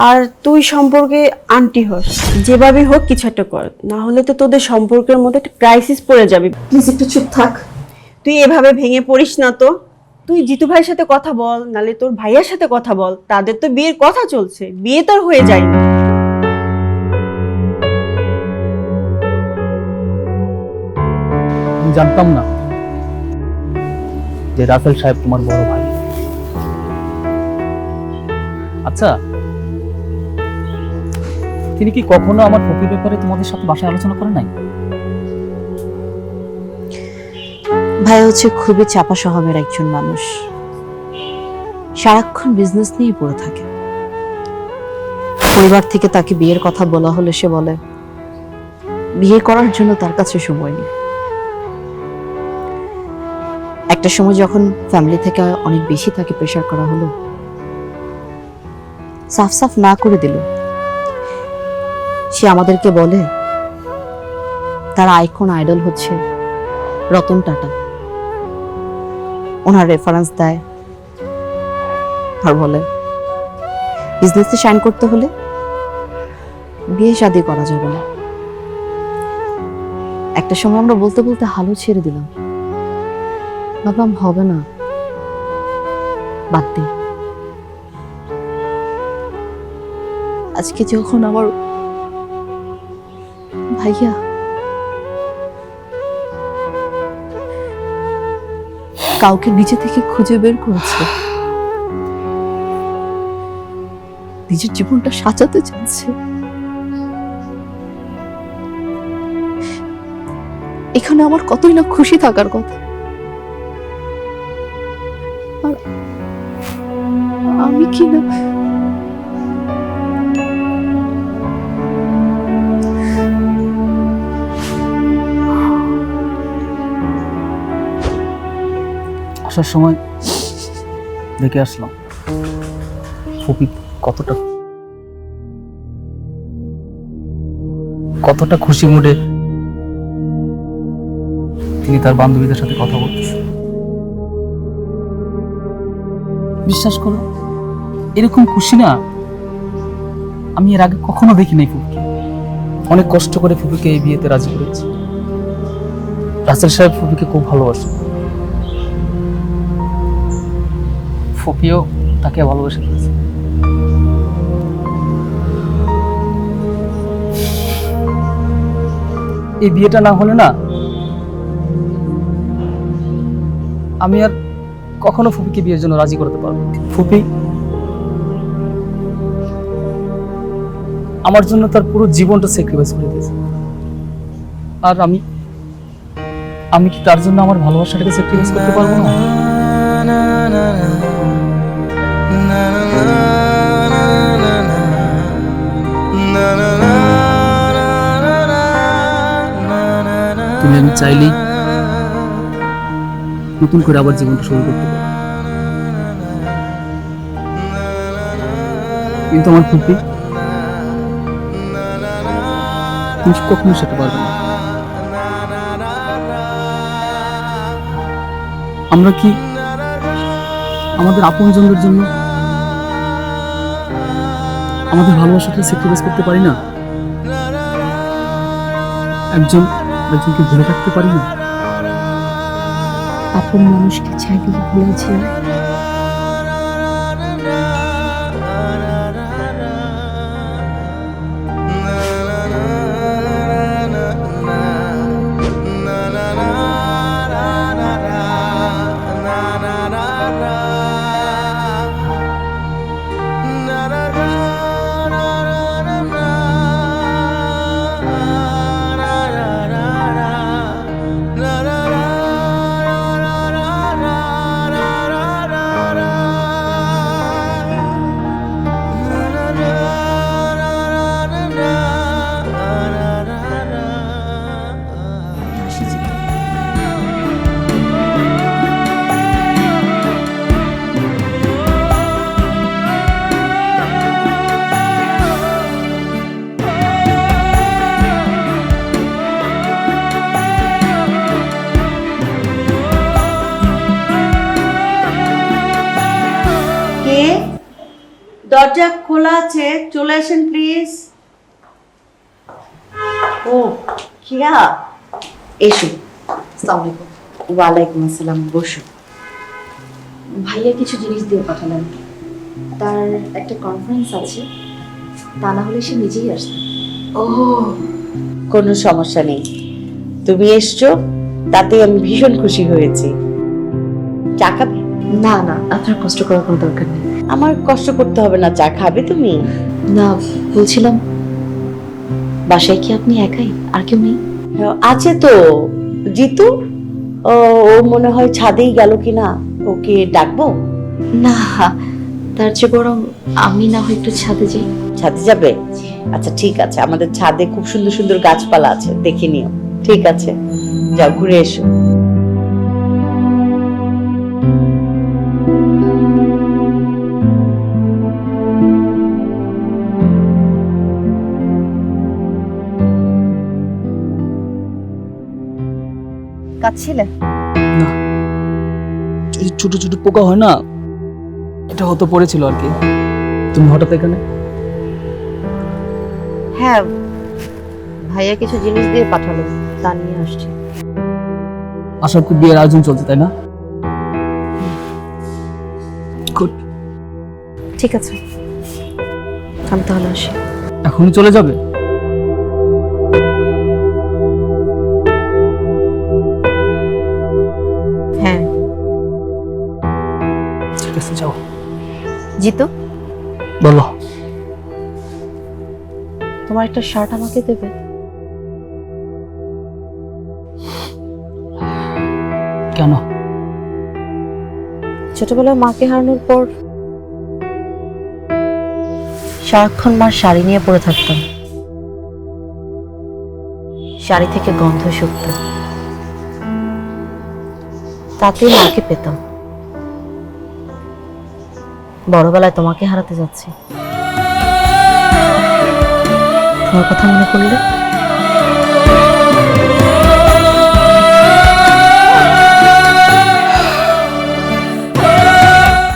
আর তুই সম্পর্কে আন্টি হস। যেভাবে হোক কিছু একটা কর, না হলে তো তোদের সম্পর্কের মধ্যে একটা ক্রাইসিস পড়ে যাবে। প্লিজ একটু চুপ থাক। তুই এভাবে ভেঙে পড়িস না তো। তুই জিতু ভাইয়ের সাথে কথা বল, নালে তোর ভাইয়ের সাথে কথা বল। তাদের তো বিয়ের কথা চলছে, বিয়ে তো আর হয়ে যায়নি। আমি জানতাম না যে রাসেল সাহেব তোমার বড় ভাই। আচ্ছা, তিনি কি কখনো আমার ফুপির ব্যাপারে তোমাদের সাথে বাসায় আলোচনা করে নাই? ভাই হচ্ছে খুবই চাপা স্বভাবের একজন মানুষ, সারাক্ষণ বিজনেস নিয়ে পড়ে থাকে। পরিবার থেকে তাকে বিয়ের কথা বলা হলে সে বলে বিয়ে করার জন্য তার কাছে সময় নেই। একটা সময় যখন ফ্যামিলি থেকে অনেক বেশি তাকে প্রেশার করা হলো, সাফ সাফ না করে দিল। সে আমাদেরকে বলে তার আইকন আইডল হচ্ছে রতন টাটা। ওনার রেফারেন্স দেয় আর বলে বিজনেসে শাইন করতে হলে বিয়ে শাদী করা যাবে না। একটা সময় আমরা বলতে বলতে হালও ছেড়ে দিলাম, ভাবলাম হবে না, বাদ দিই। আজকে যখন আমার ভাইয়া কাউকে নিজে থেকে খুঁজে বের করেছে, নিজের জীবনটা সাজাতে চাইছে, এখানে আমার কতই না খুশি থাকার কথা। আর আমি কি না আসার সময় দেখে আসলাম ফুপি কতটা খুশি মুডে তিনি তার বান্ধবীদের সাথে কথা বলতেছে। বিশ্বাস করো, এরকম খুশি না আমি এর আগে কখনো দেখি নাই ফুপিকে। অনেক কষ্ট করে ফুপিকে এই বিয়েতে রাজি করেছি। রাসেল সাহেব ফুপিকে খুব ভালোবাসে, ফুপিও তাকে ভালোবেসে ফেলেছে। এই বিয়েটা না হলে না আমি আর কখনো ফুপিকে বিয়ের জন্য রাজি করতে পারবো। ফুপি আমার জন্য তার পুরো জীবনটা স্যাক্রিফাইস করে দিয়েছে, আর আমি কি তার জন্য আমার ভালোবাসাটাকে স্যাক্রিফাইস করতে পারবো না? তুমি আমি চাইলেই নতুন করে আবার জীবনটা শুরু করতে পারি। কিন্তু আমার ফুপি, তুমি কখনো সেটা পারবে না। আমরা কি আমাদের আপনজনদের জন্য আমাদের ভালোবাসাটা স্যাক্রিফাইস করতে পারি না? একজনকে ভুলে থাকতে পারি না? আপন মানুষকে চাইলে ভুলে যায়। কে? দরজা খোলা আছে, চলে আসেন প্লিজ। ও কিয়া, এসো। আসসালামু আলাইকুম। ওয়ালাইকুম আসসালাম, বসো। ভাইয়া কিছু জিনিস দিয়ে পাঠালেন, তার একটা কনফারেন্স আছে, তা না হলে সে নিজেই আসবে। ও কোনো সমস্যা নেই, তুমি এসছো তাতে আমি ভীষণ খুশি হয়েছি। চা খাবে? না না, আপনার কষ্ট করার কোনো দরকার নেই। আমার কষ্ট করতে হবে না, চা খাবে তুমি? না, বলছিলাম বাসায় কি আপনি একাই, আর কেউ নেই? আছে তো, জিতু। ও মনে হয় ছাদেই গেল কিনা, ওকে ডাকবো? না, তার চেয়ে বরং আমি না হয় একটু ছাদে যাই। ছাদে যাবে? আচ্ছা ঠিক আছে, আমাদের ছাদে খুব সুন্দর সুন্দর গাছপালা আছে, দেখে নিও। ঠিক আছে, যাও ঘুরে এসো। কাঁদছিলে? না, এই ছোট ছোট পোকা হয় না, এটা হতে পড়েছিল আর কি। তুমি হঠাৎ এখানে? হ্যাঁ, ভাইয়া কিছু জিনিস দিয়ে পাঠালো, তা নিয়ে আসছি। আশার খুব বিয়ের আয়োজন চলছে, তাই না? গুড। ঠিক আছে, আমি তাহলে আসি। এখনই চলে যাবে? হ্যাঁ। ঠিক আছে, যাও। জিতু, বলো। তোমার একটা শার্ট আমাকে দেবে? কেন? ছোটবেলায় মাকে হারানোর পর সারাক্ষণ মার শাড়ি নিয়ে পড়ে থাকতাম, শাড়ি থেকে গন্ধ শুকত, তাতে মাকে পেতাম। বড়বেলায় তোমাকে হারাতে যাচ্ছি, তোমার কথা মনে পড়লে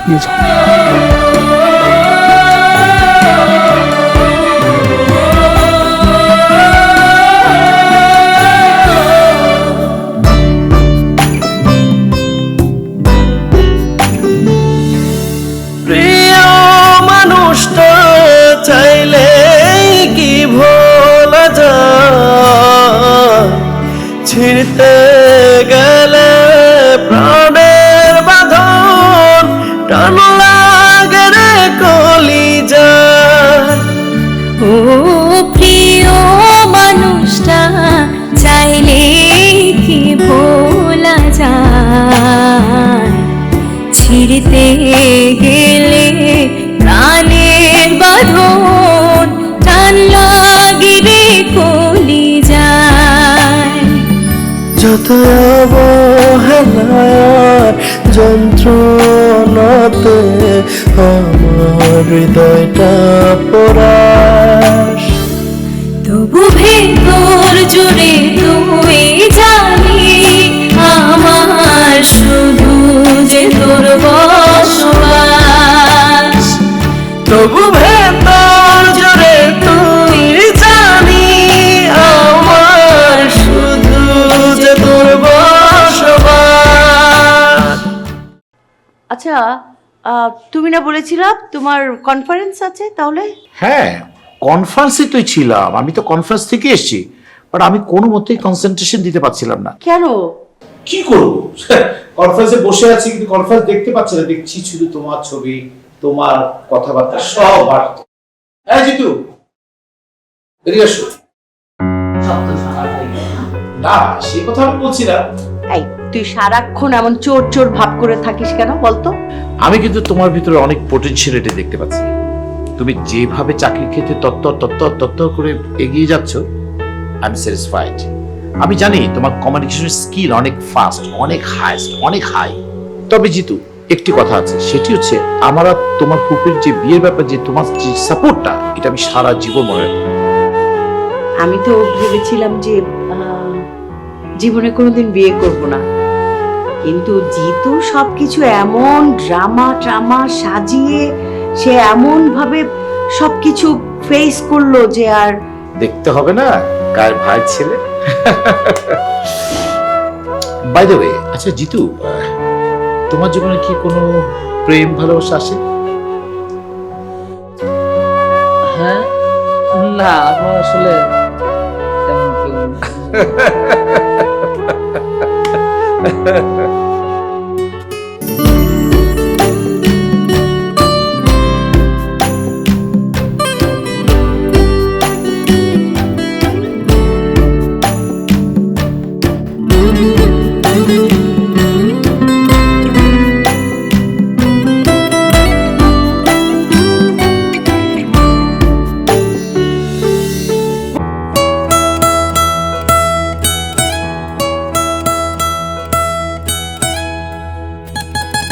নিয়ে যাও। প্রিয় মানুষটা চাইলে কি ভোলা যায়, ছিঁড়তে গেলে প্রাণের বাঁধন, টান লাগে রে কলিজায়। ও প্রিয় মানুষটা চাইলে কি ভোলা যায়, ছিড়তে গেলে প্রাণের বাঁধন, টান লাগে রে কলিজায়। যত অবহেলার যন্ত্রণাতে আমার হৃদয়টা পরাশ। তবু ভেতর জুড়ে তুই জানি আমার শুধু যে তোর বসবাস। তবু ভেতর জুড়ে তুই জানি আমার শুধু যে তোর বসবাস। আচ্ছা, তুমি না বলেছিলা তোমার কনফারেন্স আছে, তাহলে? হ্যাঁ, কনফারেন্সে তুই ছিলাম, আমি তো কনফারেন্স থেকে এসেছি, বাট আমি কোনো মতেই কনসেন্ট্রেশন দিতে পারছিলাম না। কেন? কি করবো, কনফারেন্সে বসে আছি কিন্তু কনফারেন্স দেখতে পাচ্ছি না, দেখছি শুধু তোমার ছবি, তোমার কথাবার্তা সব বাড়তো। হ্যাঁ জিতু, এদিকে এসো। না, সে কথা আমি বলছি না। এই, তুই সারাক্ষণ এমন চোর চোর ভাব করে থাকিস কেন বলতো? আমি কিন্তু তোমার ভিতরে অনেক পটেনশিয়ালিটি দেখতে পাচ্ছি। তুমি যেভাবে চাকরির ক্ষেত্রে তত্তর করে এগিয়ে যাচ্ছ, আই এম স্যাটিসফাইড। আমি জানি তোমার কমিউনিকেশন স্কিল অনেক ফাস্ট, অনেক হাইস্ট, অনেক হাই। তবে জিতু, একটি কথা আছে, সেটি হচ্ছে আমার আর তোমার ফুপির যে বিয়ের ব্যাপার, যে তোমার যে সাপোর্টটা, এটা আমি সারা জীবন মনে রাখবো। আমি তো ভেবেছিলাম যে জীবনে কোনোদিন বিয়ে করব না, কিন্তু জিতু সবকিছু এমন ড্রামা সাজিয়ে সে এমন ভাবে সবকিছু ফেস করলো যে আর দেখতে হবে না কার ভাই ছেলে। বাই দ্য ওয়ে, আচ্ছা জিতু, তোমার জীবনে কি কোনো প্রেম ভালোবাসা আসে? হ্যাঁ, না আমার আসলে তেমন কেউ নেই।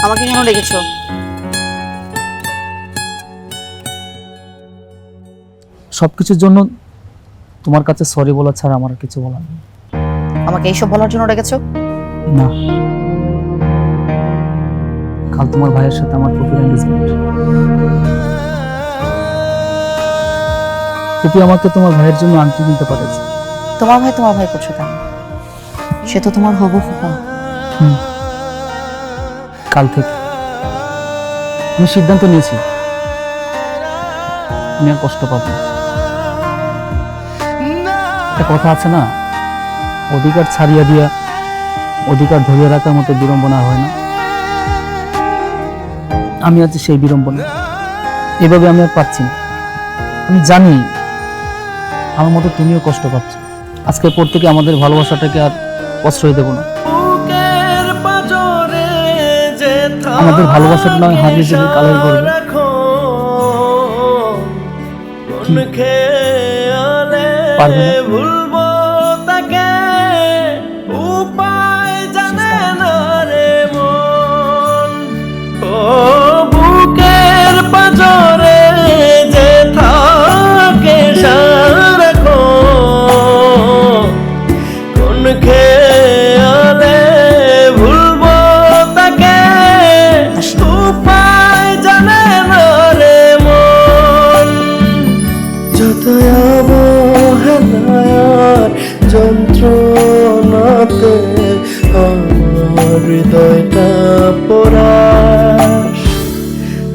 আমাকে কেন ডেকেছো? সবকিছুর জন্য তোমার কাছে সরি বলা ছাড়া আমার আর কিছু বলার নেই। আমাকে এইসব বলার জন্য ডেকেছো? না, কাল তোমার ভাইয়ের সাথে আমার ফুপির এনগেজমেন্ট। ফুপি আমাকে তোমার ভাইয়ের জন্য আংটি কিনতে পাঠাচ্ছে। তোমার ভাই করছো কেন? সে তো তোমার হবু ফুপা। কাল থেকে আমি সিদ্ধান্ত নিয়েছি আমি আর কষ্ট পাবো না। একটা কথা আছে না, অধিকার ছাড়িয়ে দিয়া অধিকার ধরিয়ে রাখার মতো বিড়ম্বনা হয় না। আমি আছি সেই বিড়ম্বনা। এভাবে আমি আর পাচ্ছি না। আমি জানি আমার মতো তুমিও কষ্ট পাচ্ছ। আজকের পর থেকে আমাদের ভালোবাসাটাকে আর প্রশ্রয় দেব না। আমাদের ভালোবাসাটা নয় হারিয়ে যাবে কালের গর্বে। পারবে না? ভুলবো তাকে, উপায় জানে না রে মন। ও বুকের পাজরে যে থাকে সারাক্ষণ, কোন খেয়ালে ভুলবো তাকে, উপায় জানে না রে মন। যত অবহেলার যন্ত্রণাতে আমার হৃদয়টা পরাশ।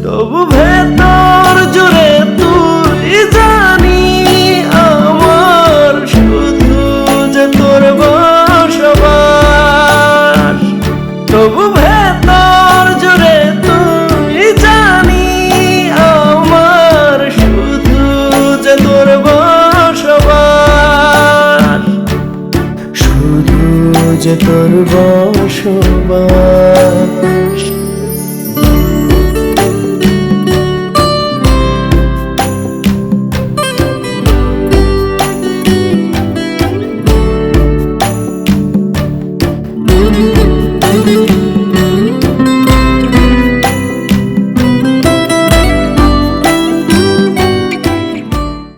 তবু ভেতর জুড়ে তুই জানি আমার শুধু যে তোর বসবাস। তবু ভেতর জুড়ে তুই জানি আমার শুধু যে তোর বসবাস, শুধু যে তোর বসবাস।